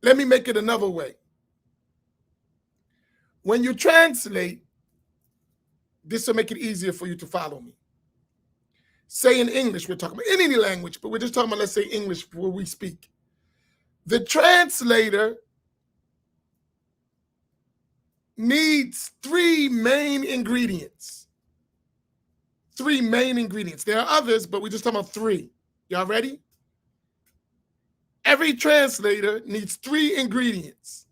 Let me make it another way. When you translate, this will make it easier for you to follow me. Say in English, we're talking about in any language, but we're just talking about, let's say, English where we speak. The translator needs three main ingredients. Three main ingredients. There are others, but we're just talking about three. Y'all ready? Every translator needs three ingredients.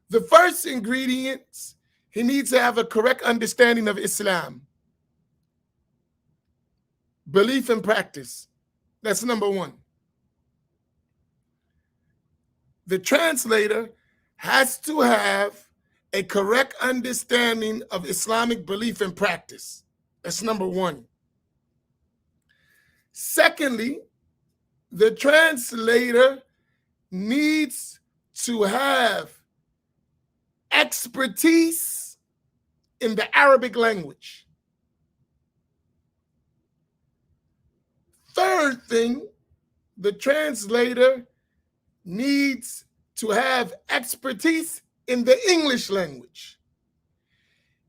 The first ingredient, he needs to have a correct understanding of Islam. Belief and practice. That's number one. The translator has to have a correct understanding of Islamic belief and practice. That's number one. Secondly, the translator needs to have expertise in the Arabic language. Third thing, the translator needs to have expertise in the English language.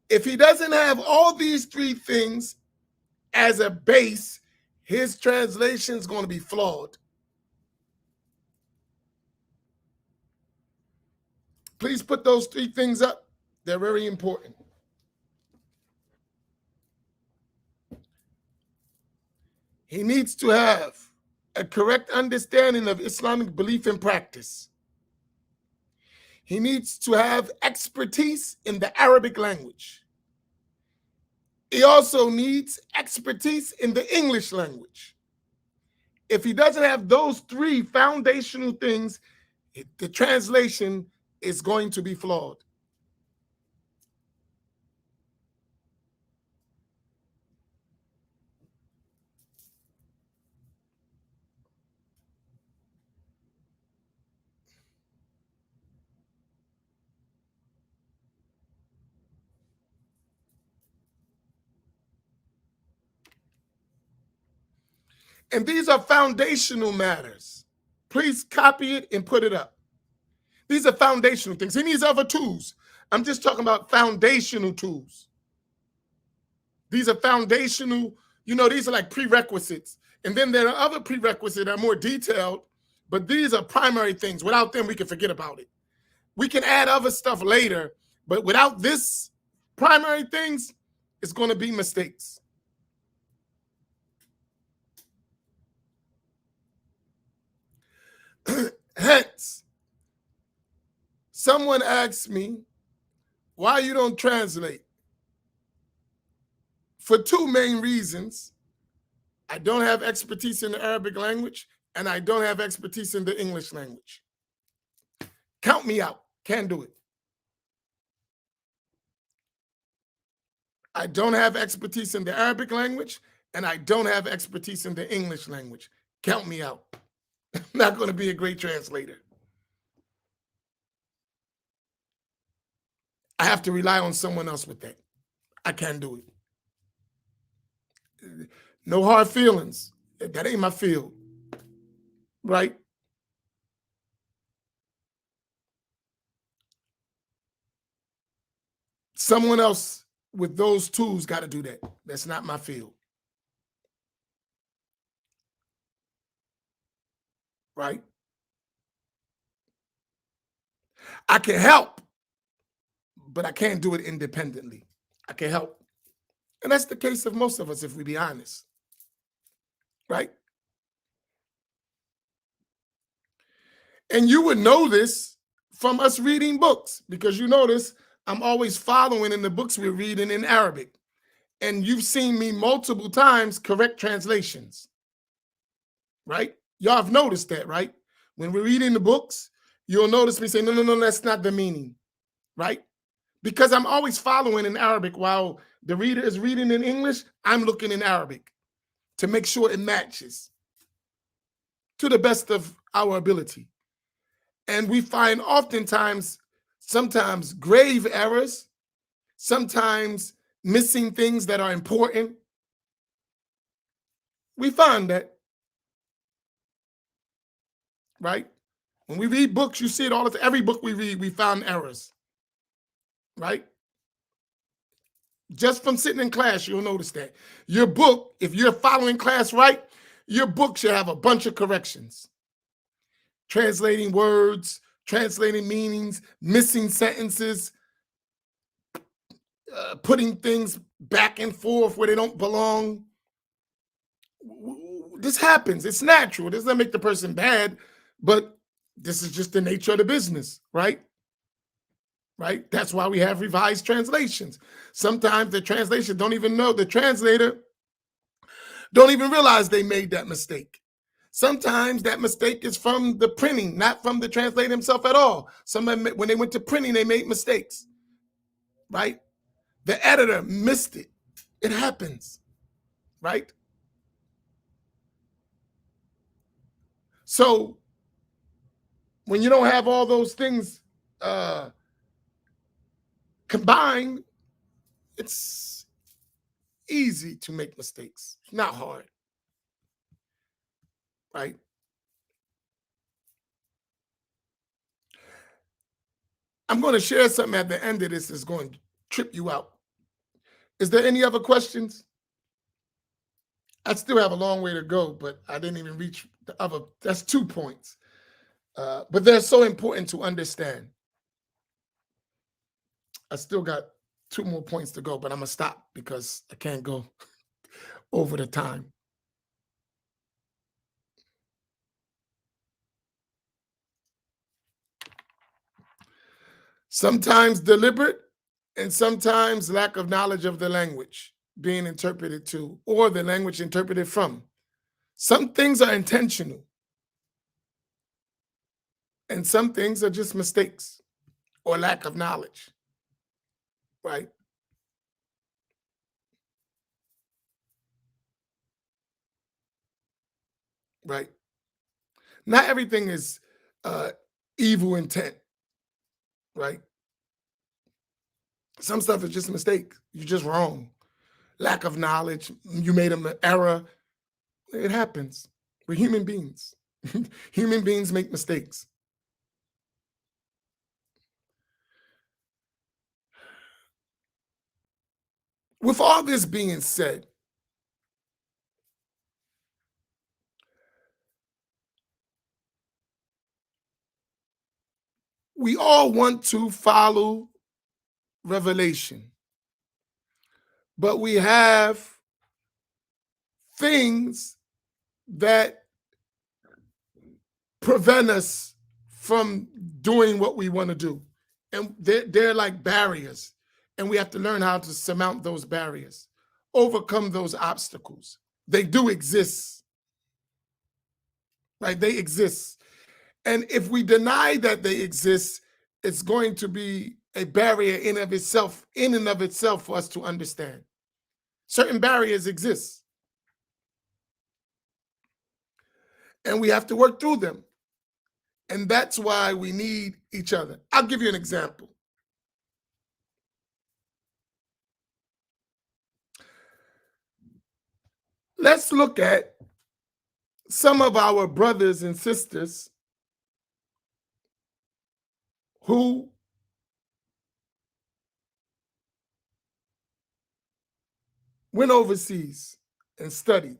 If he doesn't have all these three things as a base, his translation is going to be flawed. Please put those three things up. They're very important. He needs to have a correct understanding of Islamic belief and practice. He needs to have expertise in the Arabic language. He also needs expertise in the English language. If he doesn't have those three foundational things, the translation is going to be flawed. And these are foundational matters. Please copy it and put it up. These are foundational things. He needs other tools. I'm just talking about foundational tools. These are foundational, these are like prerequisites. And then there are other prerequisites that are more detailed, but these are primary things. Without them, we can forget about it. We can add other stuff later, but without this primary things, it's going to be mistakes. Hence, someone asked me why you don't translate. For two main reasons. I don't have expertise in the Arabic language, and I don't have expertise in the English language. Count me out. Can't do it. I don't have expertise in the Arabic language, and I don't have expertise in the English language. Count me out. I'm not going to be a great translator. I have to rely on someone else with that. I can't do it. No hard feelings. That ain't my field, right? Someone else with those tools got to do that. That's not my field, right? I can help, but I can't do it independently. I can help. And that's the case of most of us, if we be honest, right? And you would know this from us reading books, because you notice I'm always following in the books we're reading in Arabic. And you've seen me multiple times correct translations, right? Y'all have noticed that, right? When we're reading the books, you'll notice me say, no, no, no, that's not the meaning, right? Because I'm always following in Arabic while the reader is reading in English. I'm looking in Arabic to make sure it matches to the best of our ability. And we find oftentimes, sometimes grave errors, sometimes missing things that are important. We find that, right? When we read books, you see it all the time. Every book we read, we found errors, right? Just from sitting in class, you'll notice that. Your book, if you're following class right, your book should have a bunch of corrections. Translating words, translating meanings, missing sentences, putting things back and forth where they don't belong. This happens. It's natural. This doesn't make the person bad, but this is just the nature of the business, right? Right? That's why we have revised translations. Sometimes the translation don't even know, the translator don't even realize they made that mistake. Sometimes that mistake is from the printing, not from the translator himself at all. Somebody, when they went to printing, they made mistakes, right? The editor missed it. It happens, right? So when you don't have all those things combined, it's easy to make mistakes. It's not hard, right? I'm going to share something at the end of this that's going to trip you out. Is there any other questions? I still have a long way to go, but I didn't even reach the other. That's 2 points. But they're so important to understand. I still got 2 more points to go, but I'm going to stop because I can't go over the time. Sometimes deliberate and sometimes lack of knowledge of the language being interpreted to, or the language interpreted from. Some things are intentional and some things are just mistakes or lack of knowledge, right? Right. Not everything is evil intent, right? Some stuff is just a mistake. You're just wrong. Lack of knowledge. You made an error. It happens. We're human beings. Human beings make mistakes. With all this being said, we all want to follow revelation, but we have things that prevent us from doing what we want to do. And they're like barriers. And we have to learn how to surmount those barriers, overcome those obstacles. They do exist, right? They exist. And if we deny that they exist, it's going to be a barrier in and of itself for us to understand. Certain barriers exist, and we have to work through them. And that's why we need each other. I'll give you an example. Let's look at some of our brothers and sisters who went overseas and studied.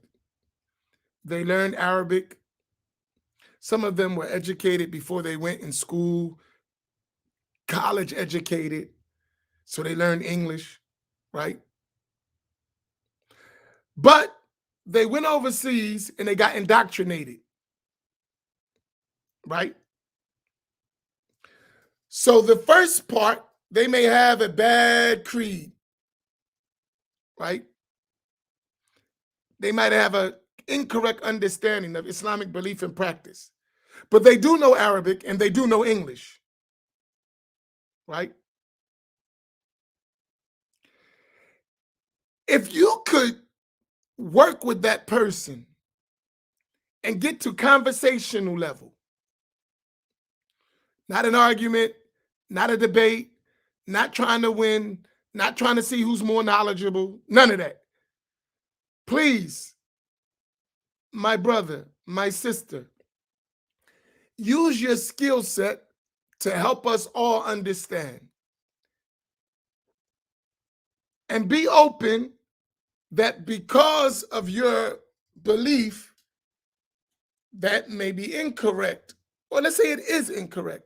They learned Arabic. Some of them were educated before they went in school, college educated, so they learned English, right? But they went overseas and they got indoctrinated, right? So the first part, they may have a bad creed, right? They might have an incorrect understanding of Islamic belief and practice, but they do know Arabic and they do know English, right? If you could work with that person and get to conversational level, not an argument, not a debate, not trying to win, not trying to see who's more knowledgeable, none of that. Please, my brother, my sister, use your skill set to help us all understand. And be open that because of your belief that may be incorrect, or let's say it is incorrect,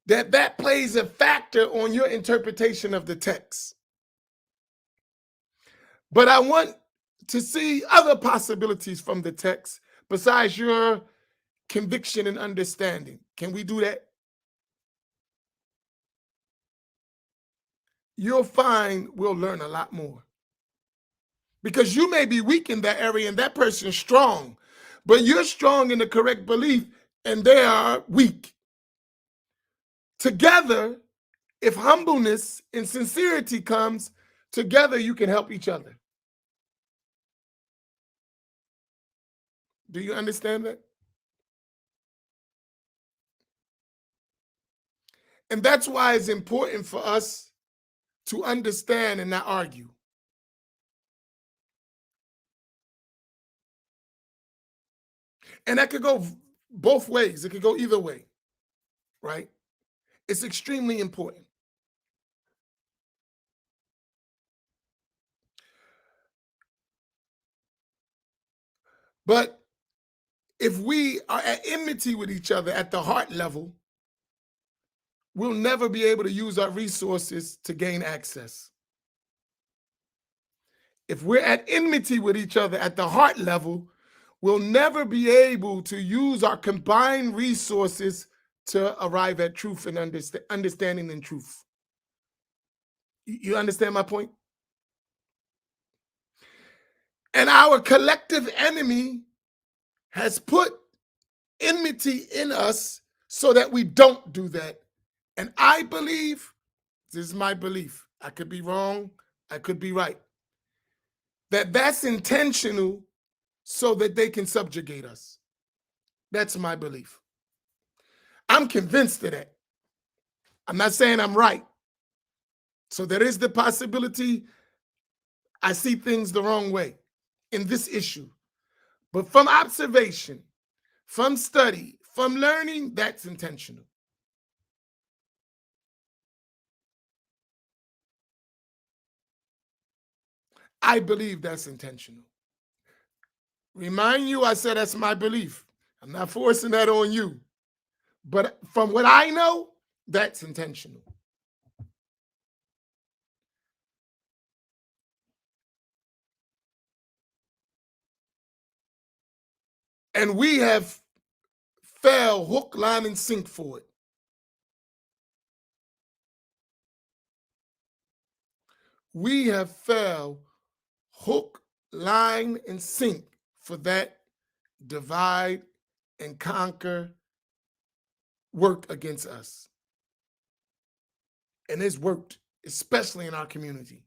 that plays a factor on your interpretation of the text. But I want to see other possibilities from the text besides your conviction and understanding. Can we do that? You'll find we'll learn a lot more. Because you may be weak in that area and that person's strong, but you're strong in the correct belief and they are weak. Together, if humbleness and sincerity comes, together you can help each other. Do you understand that? And that's why it's important for us to understand and not argue. And that could go both ways. It could go either way, right? It's extremely important. But if we are at enmity with each other at the heart level, we'll never be able to use our resources to gain access. If we're at enmity with each other at the heart level, we'll never be able to use our combined resources to arrive at truth and understanding and truth. You understand my point? And our collective enemy has put enmity in us so that we don't do that. And I believe, this is my belief, I could be wrong, I could be right, that that's intentional so that they can subjugate us. That's my belief. I'm convinced of that. I'm not saying I'm right. So there is the possibility I see things the wrong way in this issue. But from observation, from study, from learning, that's intentional. I believe that's intentional. Remind you, I said that's my belief. I'm not forcing that on you. But from what I know, that's intentional. And we have fell hook, line, and sink for it. We have fell hook, line, and sink for that divide and conquer work against us. And it's worked, especially in our community.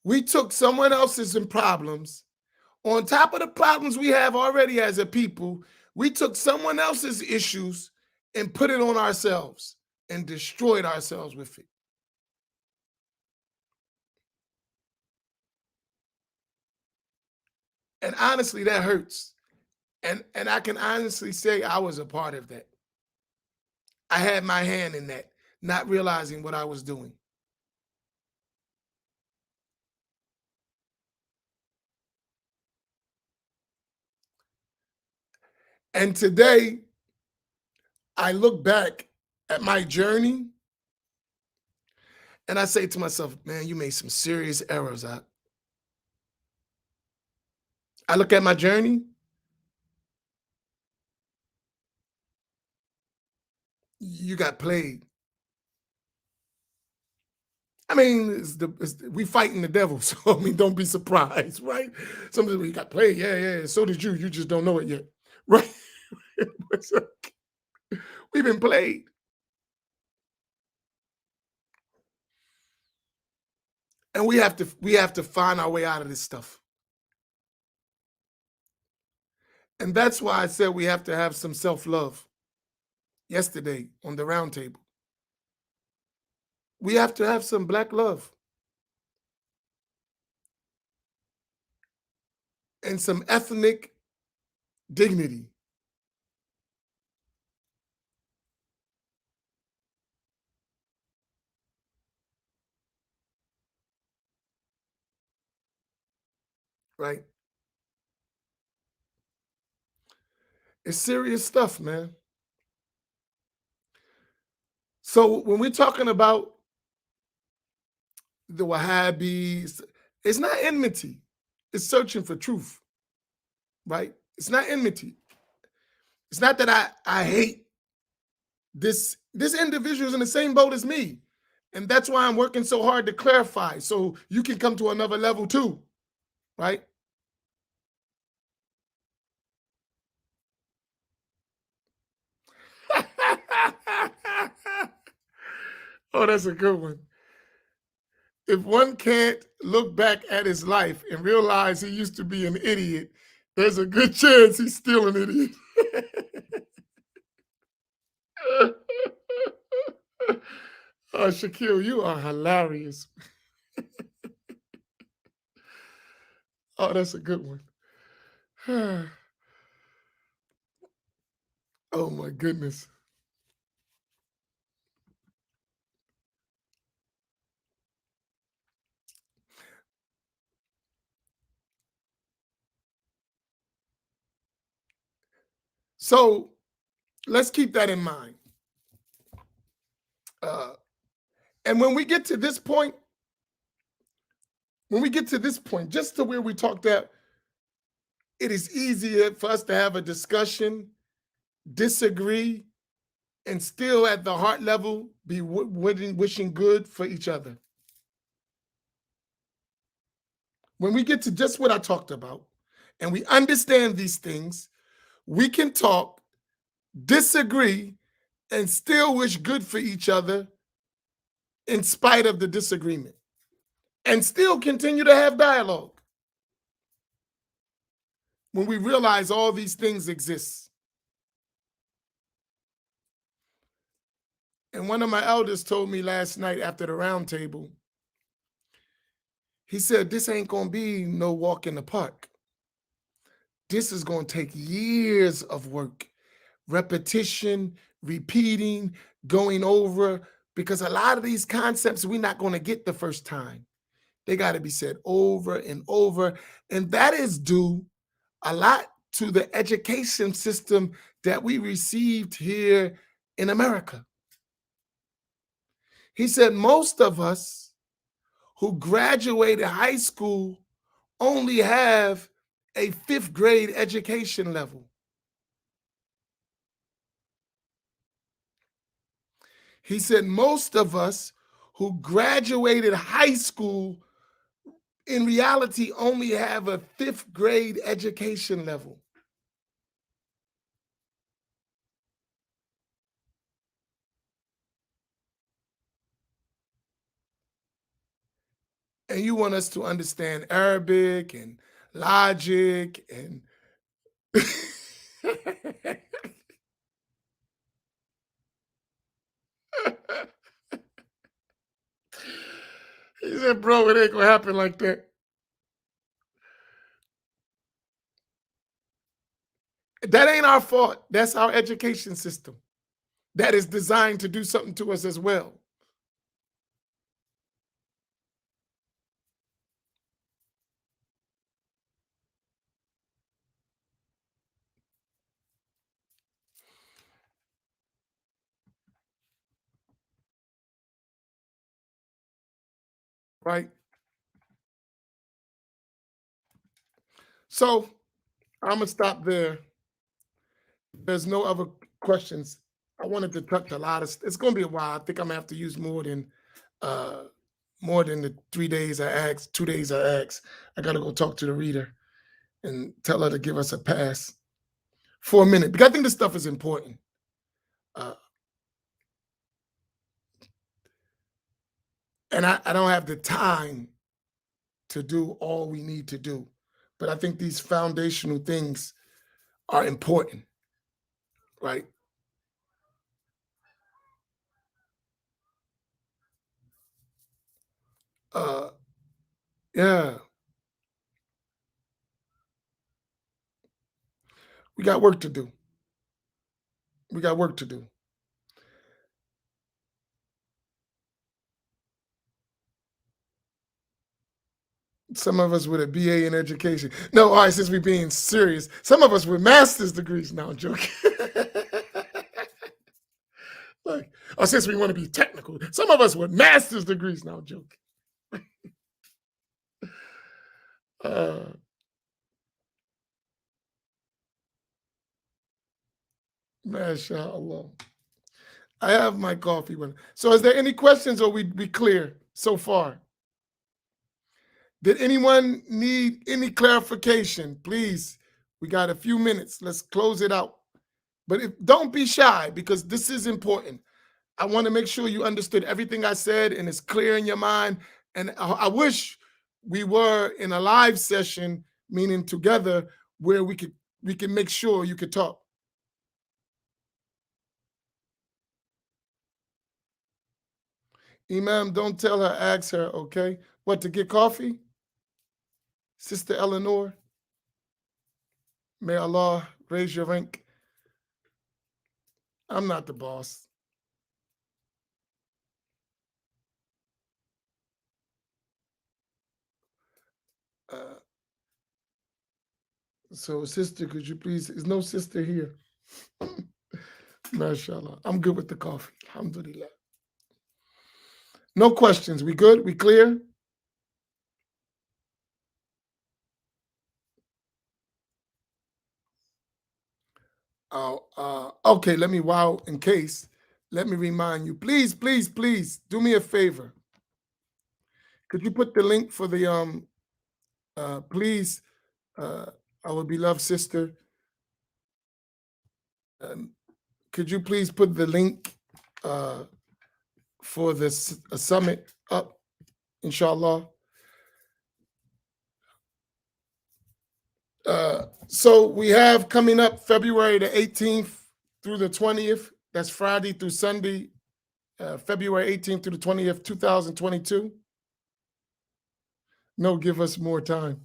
We took someone else's problems, on top of the problems we have already as a people, we took someone else's issues and put it on ourselves and destroyed ourselves with it. And honestly, that hurts. And I can honestly say I was a part of that. I had my hand in that, not realizing what I was doing. And today, I look back at my journey and I say to myself, man, you made some serious errors. I look at my journey, you got played. I mean, we fighting the devil, so I mean, don't be surprised, right? Somebody we got played, yeah. So did you. You just don't know it yet, right? We've been played, and we have to find our way out of this stuff. And that's why I said we have to have some self-love. Yesterday on the round table, we have to have some Black love and some ethnic dignity. Right? It's serious stuff, man. So when we're talking about the Wahhabis, it's not enmity. It's searching for truth, right? It's not enmity. It's not that I hate this individual is in the same boat as me. And that's why I'm working so hard to clarify so you can come to another level too, right? Oh, that's a good one. If one can't look back at his life and realize he used to be an idiot, there's a good chance he's still an idiot. Oh, Shaquille, you are hilarious. Oh, that's a good one. Oh my goodness. So let's keep that in mind. Uh, and when we get to this point, just to where we talked that it is easier for us to have a discussion, disagree, and still at the heart level be wishing good for each other. When we get to just what I talked about and we understand these things, we can talk, disagree, and still wish good for each other in spite of the disagreement and still continue to have dialogue when we realize all these things exist. And one of my elders told me last night after the round table, he said, this ain't going to be no walk in the park. This is going to take years of work, repetition, repeating, going over, because a lot of these concepts we're not going to get the first time. They got to be said over and over. And that is due a lot to the education system that we received here in America. He said most of us who graduated high school only have a 5th grade education level. He said most of us who graduated high school in reality only have a 5th grade education level. and you want us to understand Arabic and logic and he said, bro, it ain't gonna happen like that. That ain't our fault. That's our education system that is designed to do something to us as well. Right? So I'm gonna stop there. There's no other questions. I wanted to touch a lot of. It's gonna be a while. I think I'm gonna have to use uh more than the 3 days I asked, 2 days I asked. I gotta go talk to the reader and tell her to give us a pass for a minute because I think this stuff is important. Uh, and I don't have the time to do all we need to do, but I think these foundational things are important, right? Uh, yeah, we got work to do. We got work to do. Some of us with a BA in education. No, all right, since we're being serious, some of us with master's degrees. Now I'm joking. Like, or since we want to be technical, some of us with master's degrees. Now I'm joking. Uh, MashaAllah. I have my coffee with. So, is there any questions, or we clear so far? Did anyone need any clarification? Please, we got a few minutes. Let's close it out. But don't be shy because this is important. I want to make sure you understood everything I said and it's clear in your mind. And I wish we were in a live session, meaning together, where we can make sure you could talk. Imam, don't tell her, ask her, okay? What, to get coffee? Sister Eleanor, may Allah raise your rank. I'm not the boss. Uh, so, sister, could you please? There's no sister here. MashaAllah. I'm good with the coffee. Alhamdulillah. No questions. We good? We clear? Okay, let me, wow, in case, let me remind you, please, please, please, do me a favor. Could you put the link for the, please, uh, our beloved sister, could you please put the link for this summit up, inshallah? So we have coming up February the 18th through the 20th. That's Friday through Sunday, February 18th through the 20th, 2022. No, give us more time.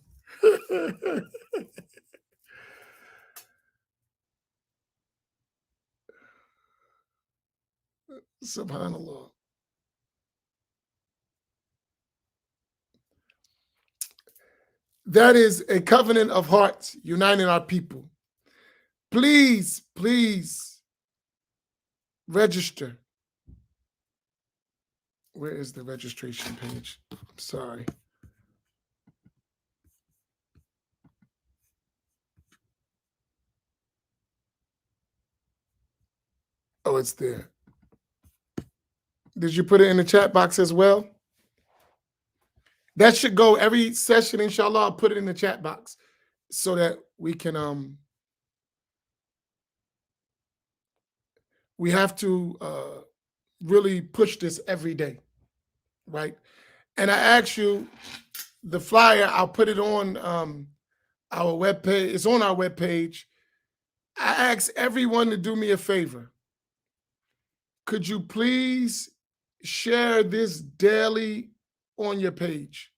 Subhanallah. That is a covenant of hearts uniting our people. Please, please register. Where is the registration page? I'm sorry. Oh, it's there. Did you put it in the chat box as well? That should go every session, inshallah. I'll put it in the chat box so that we can we have to really push this every day, right? And I ask you, the flyer, I'll put it on our webpage. It's on our webpage. I ask everyone to do me a favor. Could you please share this daily on your page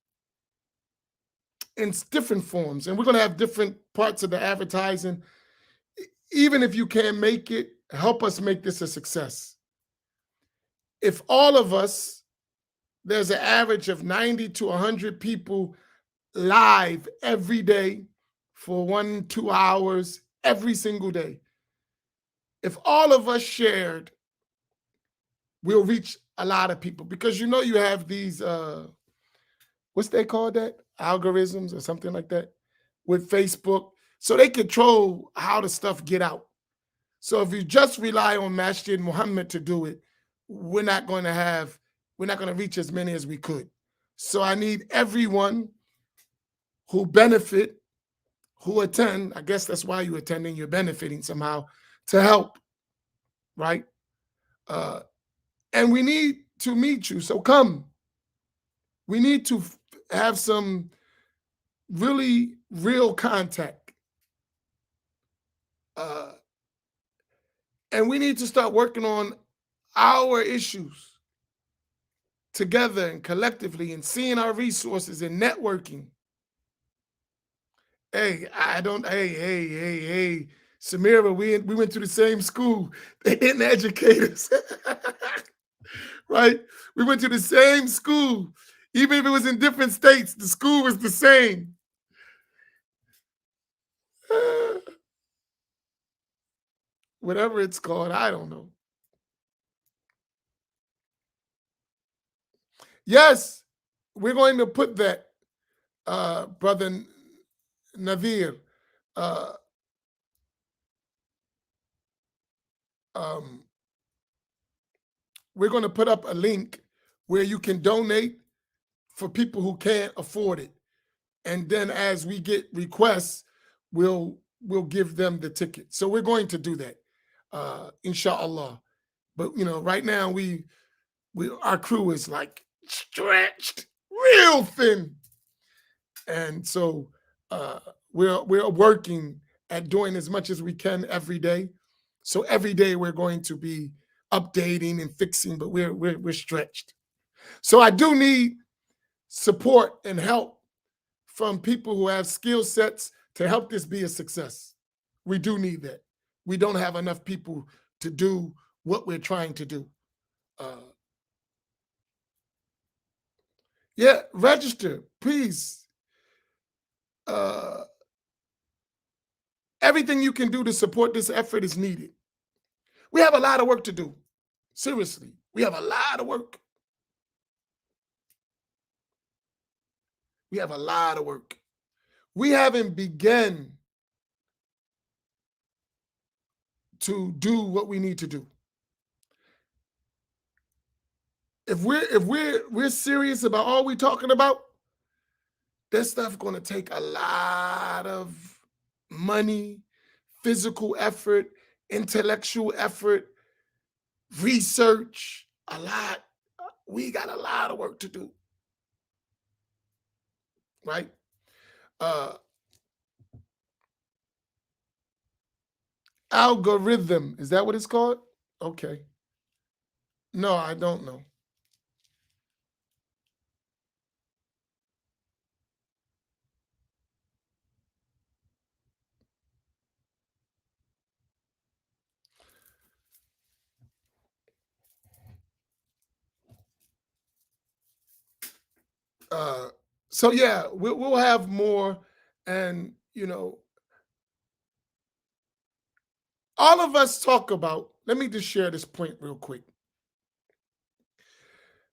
in different forms? And we're going to have different parts of the advertising. Even if you can't make it, help us make this a success. If all of us, there's an average of 90 to 100 people live every day for 1-2 hours every single day. If all of us shared, we'll reach a lot of people, because you have these what's they call that, algorithms or something like that with Facebook, so they control how the stuff get out. So if you just rely on Masjid Muhammad to do it, we're not going to reach as many as we could. So I need everyone who benefit, who attend, I guess that's why you're attending, you're benefiting somehow, to help, right? And we need to meet you, so come. We need to have some really real contact. And we need to start working on our issues together and collectively, and seeing our resources and networking. Hey, hey, Samira, we went to the same school. They didn't educate us. Right? We went to the same school. Even if it was in different states, the school was the same. Whatever it's called, I don't know. Yes, we're going to put that, Brother Naveer. We're going to put up a link where you can donate for people who can't afford it. And then as we get requests, we'll give them the ticket. So we're going to do that, inshallah. But right now our crew is like stretched real thin. And so we're working at doing as much as we can every day. So every day we're going to be updating and fixing, but we're stretched. So I do need support and help from people who have skill sets to help this be a success. We do need that. We don't have enough people to do what we're trying to do. Yeah, register, please. Everything you can do to support this effort is needed. We have a lot of work to do. Seriously, we have a lot of work. We have a lot of work. We haven't begun to do what we need to do. If we're serious about all we're talking about, this stuff going to take a lot of money, physical effort, intellectual effort, research, a lot. We got a lot of work to do, right? Algorithm, is that what it's called? Okay. No, I don't know. So yeah, we'll have more, and all of us talk about. Let me just share this point real quick.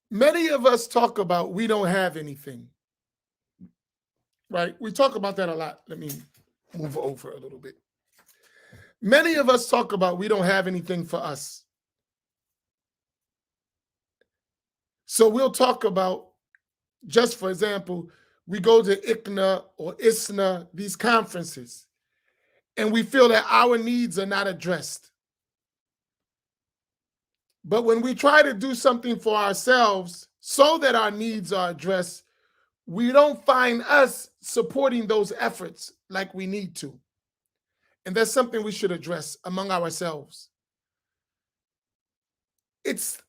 Many of us talk about we don't have anything, right? We talk about that a lot. Let me move over a little bit. Many of us talk about we don't have anything for us. So we'll talk about, just for example, we go to ICNA or ISNA, these conferences, and we feel that our needs are not addressed. But when we try to do something for ourselves, so that our needs are addressed, we don't find us supporting those efforts like we need to. And that's something we should address among ourselves. It's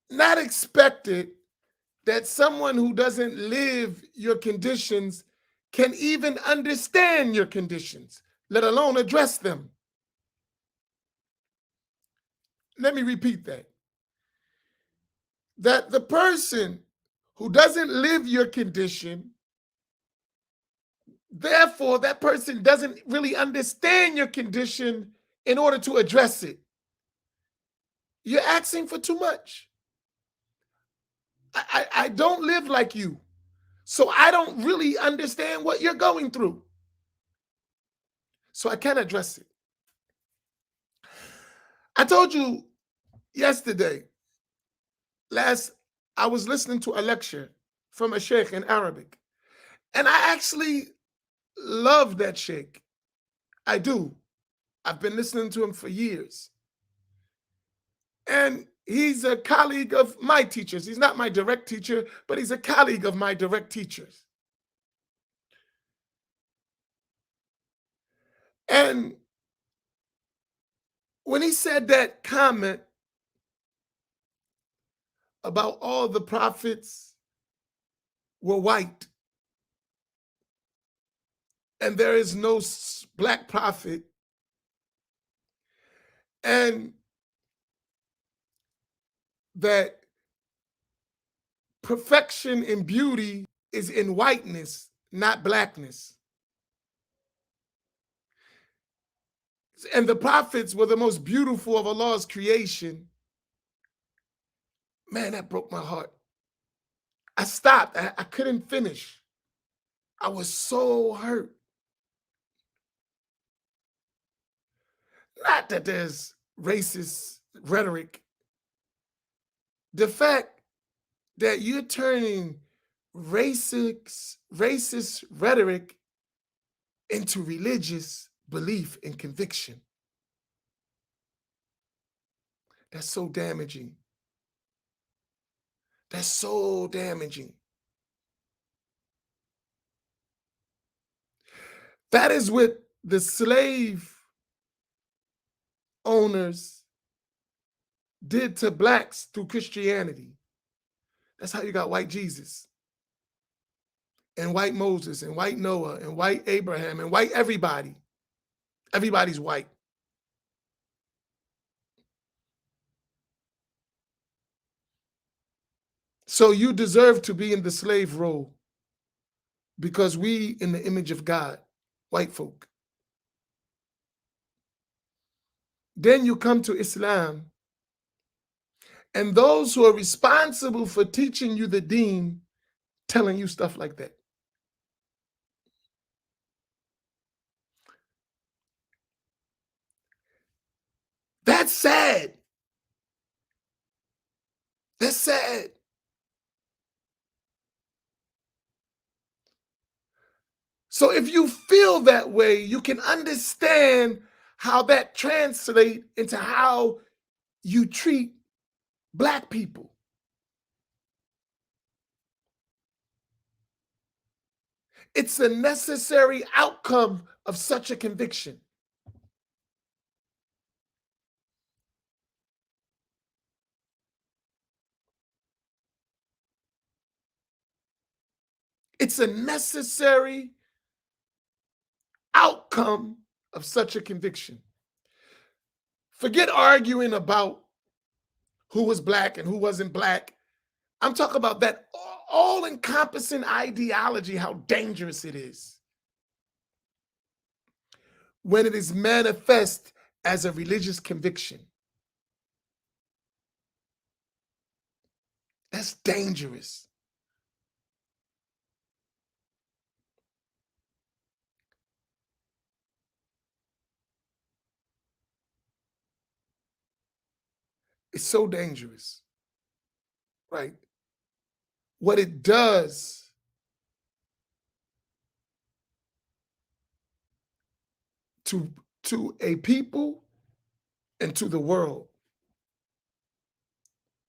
not expected that someone who doesn't live your conditions can even understand your conditions, let alone address them. Let me repeat that. That the person who doesn't live your condition, therefore, that person doesn't really understand your condition in order to address it. You're asking for too much. I don't live like you, so I don't really understand what you're going through. So I can't address it. I told you yesterday, I was listening to a lecture from a sheikh in Arabic, and I actually love that sheikh. I do. I've been listening to him for years. And he's a colleague of my teachers. He's not my direct teacher, but he's a colleague of my direct teachers. And when he said that comment about all the prophets were white and there is no black prophet, and that perfection and beauty is in whiteness, not blackness. And the prophets were the most beautiful of Allah's creation. Man, that broke my heart. I stopped. I couldn't finish. I was so hurt. Not that there's racist rhetoric. The fact that you're turning racist rhetoric into religious belief and conviction. That's so damaging. That's so damaging. That is what the slave owners did to blacks through Christianity. That's how you got white Jesus and white Moses and white Noah and white Abraham and white everybody. Everybody's white. So you deserve to be in the slave role because we in the image of God, white folk. Then you come to Islam, and those who are responsible for teaching you the deen telling you stuff like that. That's sad. That's sad. So if you feel that way, you can understand how that translates into how you treat black people. It's a necessary outcome of such a conviction. It's a necessary outcome of such a conviction. Forget arguing about who was black and who wasn't black. I'm talking about that all-encompassing ideology, how dangerous it is when it is manifest as a religious conviction. That's dangerous. It's so dangerous, right? What it does to a people and to the world.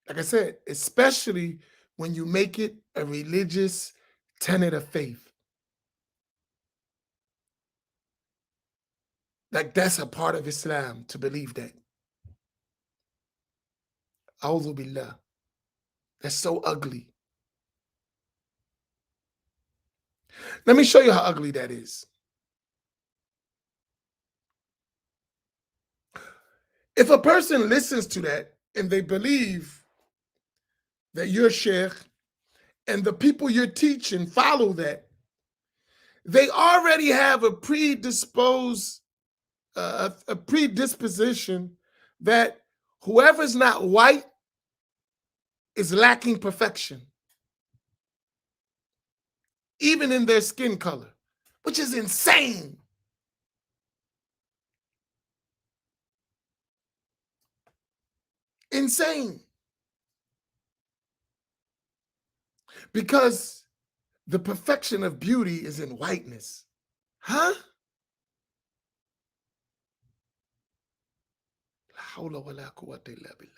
Like I said, especially when you make it a religious tenet of faith. Like that's a part of Islam to believe that. A'udhu billah. That's so ugly. Let me show you how ugly that is. If a person listens to that and they believe that you're sheikh and the people you're teaching follow that, they already have a predisposition that whoever's not white is lacking perfection, even in their skin color, which is insane. Insane. Because the perfection of beauty is in whiteness. Huh? La hawla wa la quwwata illa billah.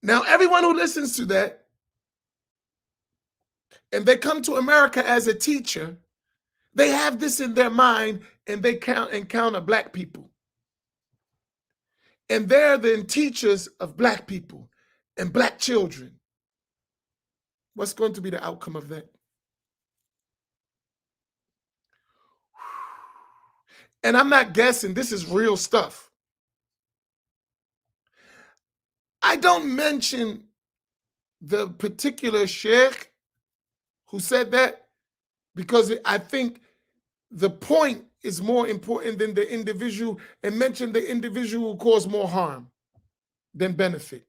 Now, everyone who listens to that and they come to America as a teacher, they have this in their mind and they encounter black people. And they're the teachers of black people and black children. What's going to be the outcome of that? And I'm not guessing, this is real stuff. I don't mention the particular sheikh who said that because I think the point is more important than the individual, and mention the individual who caused more harm than benefit.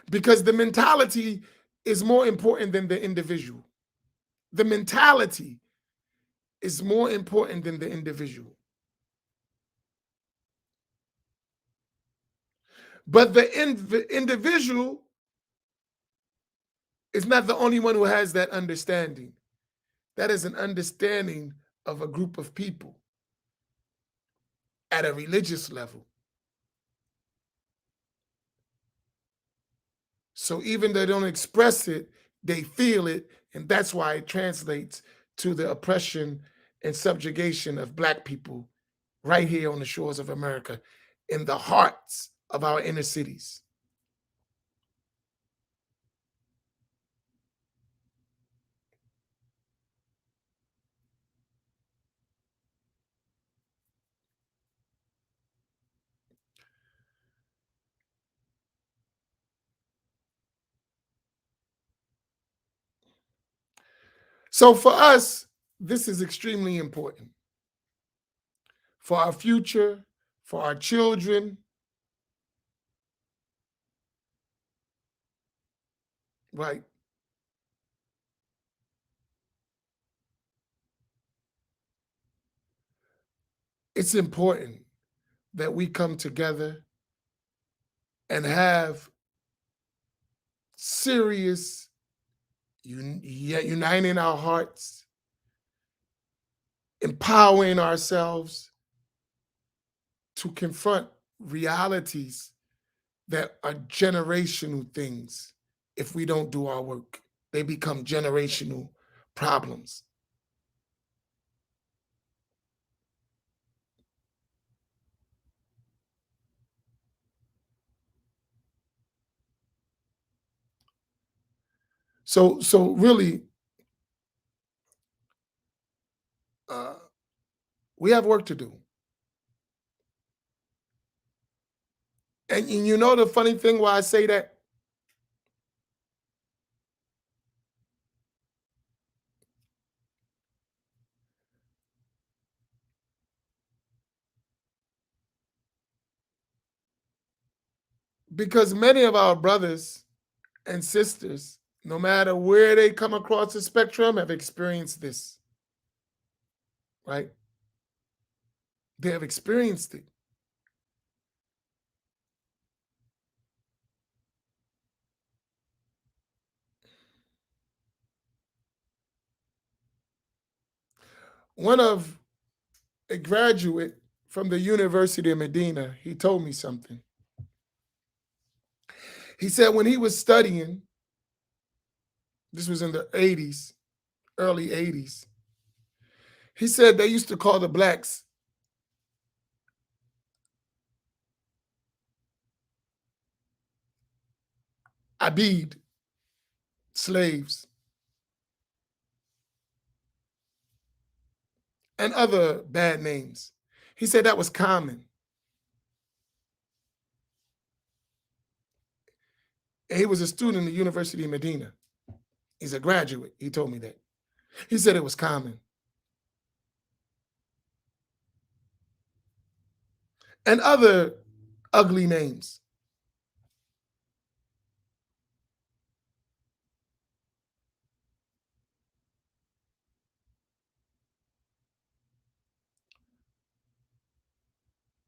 Because the mentality is more important than the individual. The mentality is more important than the individual. But the individual is not the only one who has that understanding. That is an understanding of a group of people at a religious level. So even though they don't express it, they feel it, and that's why it translates to the oppression and subjugation of black people right here on the shores of America, in the hearts of our inner cities. So for us, this is extremely important for our future, for our children. Right. It's important that we come together and have serious uniting our hearts, empowering ourselves to confront realities that are generational things. If we don't do our work, they become generational problems. So really, we have work to do. And you know the funny thing why I say that? Because many of our brothers and sisters, no matter where they come across the spectrum, have experienced this, right? They have experienced it. one of a graduate from the University of Medina, he told me something. He said when he was studying, this was in the 80s, early 80s, he said they used to call the blacks abid, slaves, and other bad names. He said that was common. And he was a student at the University of Medina. He's a graduate. He told me that. He said it was common. And other ugly names.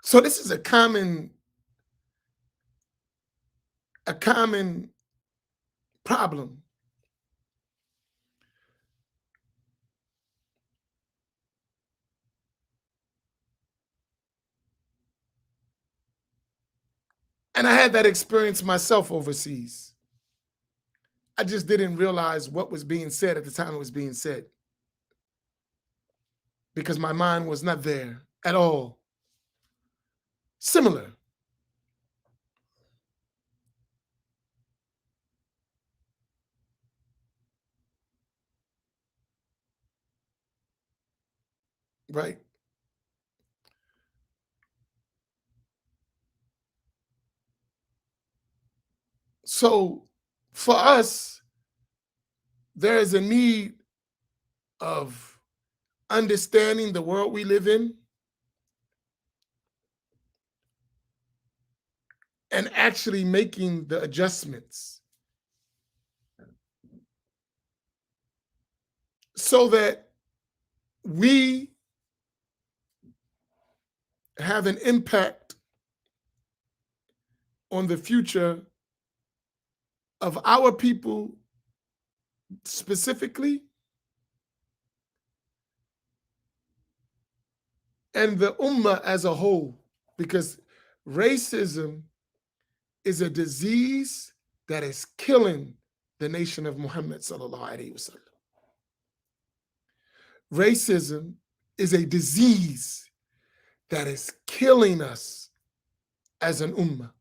So this is a common problem. And I had that experience myself overseas. I just didn't realize what was being said at the time it was being said, because my mind was not there at all. Similar. Right? So for us, there is a need of understanding the world we live in and actually making the adjustments so that we have an impact on the future of our people specifically and the ummah as a whole, because racism is a disease that is killing the nation of Muhammad sallallahu alaihi wasallam. Racism is a disease that is killing us as an ummah.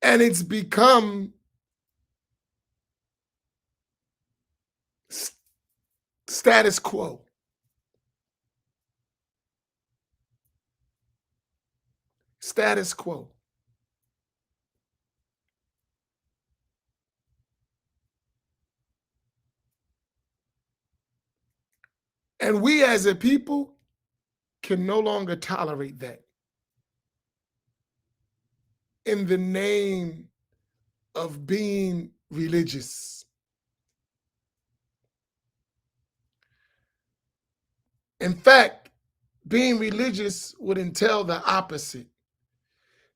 And it's become status quo. Status quo. And we as a people can no longer tolerate that in the name of being religious. In fact, being religious would entail the opposite.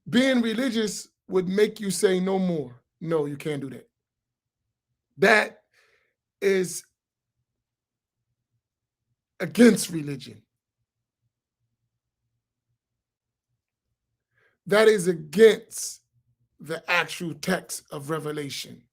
Being religious would make you say no more. No, you can't do that. That is against religion. That is against the actual text of Revelation.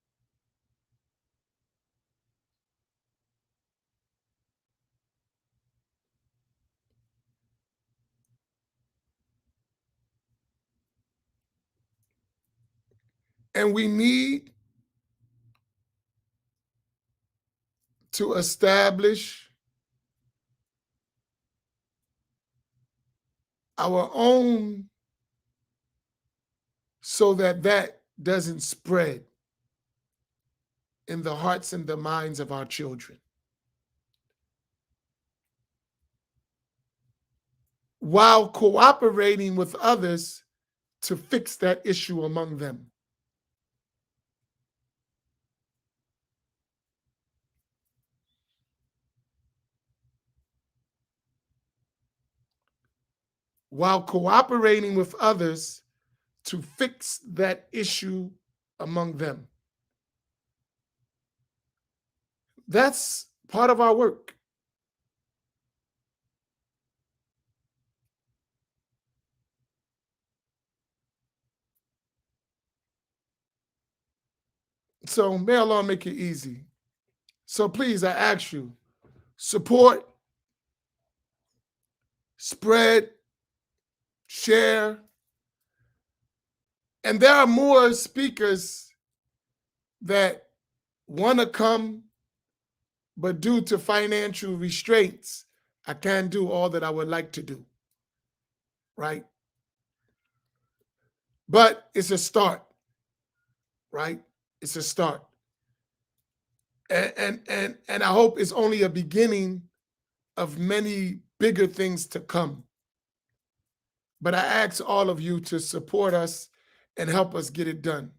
And we need to establish our own so that that doesn't spread in the hearts and the minds of our children. While cooperating with others to fix that issue among them. While cooperating with others to fix that issue among them. That's part of our work. So may Allah make it easy. So please, I ask you, support, spread, share. And there are more speakers that want to come, but due to financial restraints, I can't do all that I would like to do, right? But it's a start, right? It's a start. And I hope it's only a beginning of many bigger things to come. But I ask all of you to support us and help us get it done.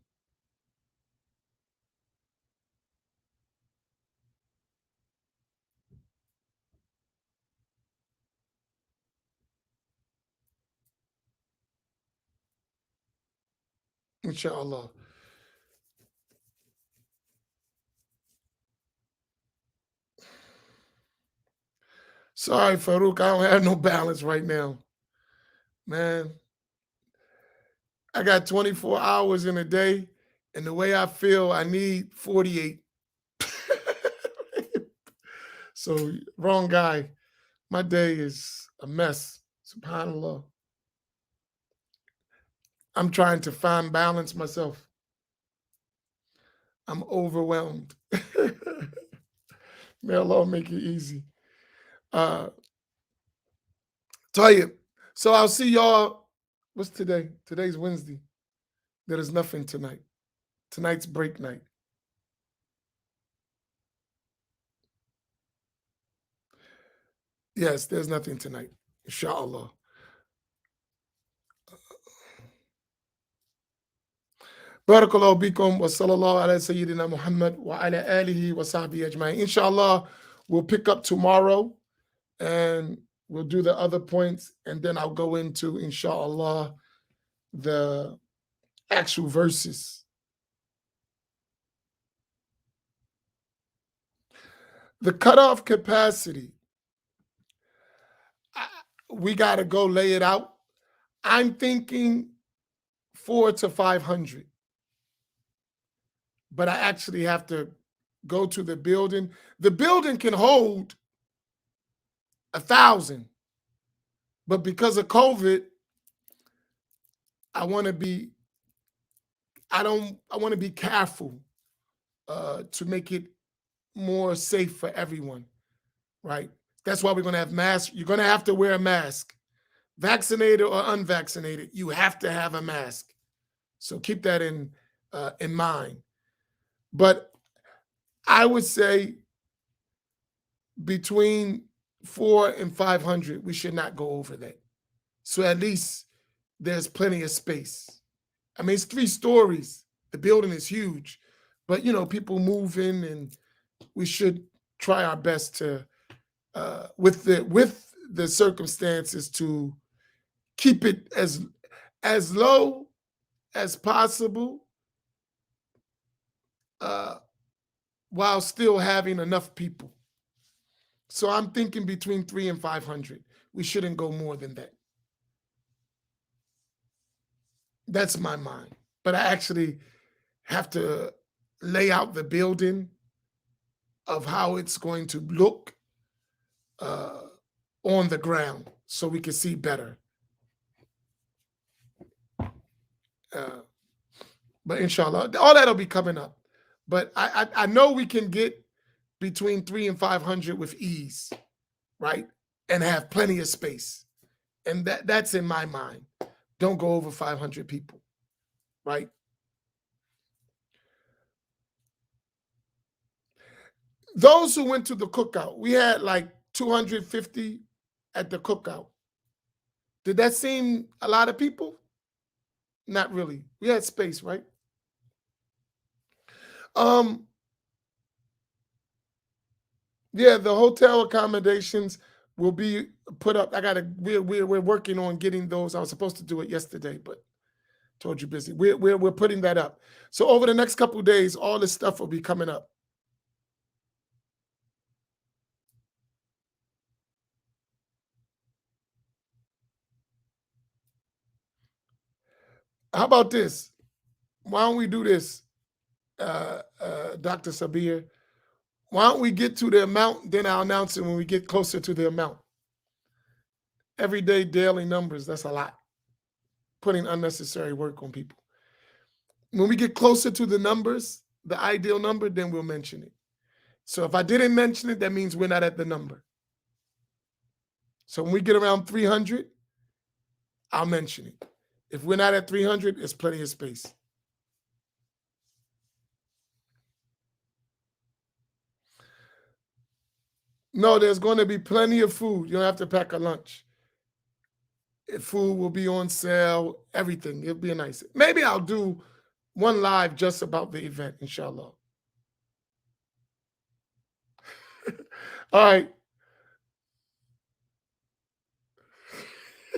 Inshallah. Sorry, Farouk, I don't have no balance right now. Man, I got 24 hours in a day, and the way I feel, I need 48. So, wrong guy. My day is a mess. SubhanAllah. I'm trying to find balance myself. I'm overwhelmed. May Allah make it easy. Tayyip. So I'll see y'all. What's today? Today's Wednesday. There is nothing tonight. Tonight's break night. Yes, there's nothing tonight. Inshallah. Barakallahu bikum wa sallallahu ala Sayyidina Muhammad wa ala alihi wa sahbihi ajma'in. Inshallah, we'll pick up tomorrow and we'll do the other points, and then I'll go into, inshallah, the actual verses. The cutoff capacity, we got to go lay it out. I'm thinking 400 to 500. But I actually have to go to the building. The building can hold 1,000. But because of COVID, I want to be careful to make it more safe for everyone, right? That's why we're going to have masks. You're going to have to wear a mask. Vaccinated or unvaccinated, you have to have a mask. So keep that in mind. But I would say between 400 and 500, we should not go over that. So at least there's plenty of space. I mean, it's 3 stories. The building is huge, but people move in, and we should try our best to, with the circumstances, to keep it as low as possible, while still having enough people. So I'm thinking between 300 and 500. We shouldn't go more than that. That's my mind. But I actually have to lay out the building of how it's going to look on the ground so we can see better. But inshallah, all that'll be coming up. But I know we can get between 300 and 500 with ease, right? And have plenty of space. And that's in my mind. Don't go over 500 people, right? Those who went to the cookout, we had like 250 at the cookout. Did that seem a lot of people? Not really. We had space, right? Yeah, the hotel accommodations will be put up. We're working on getting those. I was supposed to do it yesterday, but Told you busy. We're putting that up. So over the next couple of days, all this stuff will be coming up. How about this? Why don't we do this, Dr. Sabir? Why don't we get to the amount, then I'll announce it when we get closer to the amount. Everyday daily numbers, that's a lot. Putting unnecessary work on people. When we get closer to the numbers, the ideal number, then we'll mention it. So if I didn't mention it, that means we're not at the number. So when we get around 300, I'll mention it. If we're not at 300, there's plenty of space. No, there's going to be plenty of food. You don't have to pack a lunch. Food will be on sale, everything. It'll be nice. Maybe I'll do one live just about the event, inshallah. All right.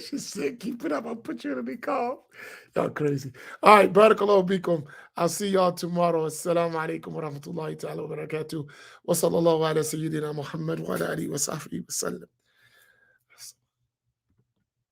She said, keep it up. I'll put you in a big call. Y'all crazy. All right. Barakallahu bikum. I'll see y'all tomorrow. Assalamu alaikum wa rahmatullahi ta'ala wa barakatuh. Wa sallallahu ala sayyidina Muhammad wa ala alihi wa sahbihi wa sallam.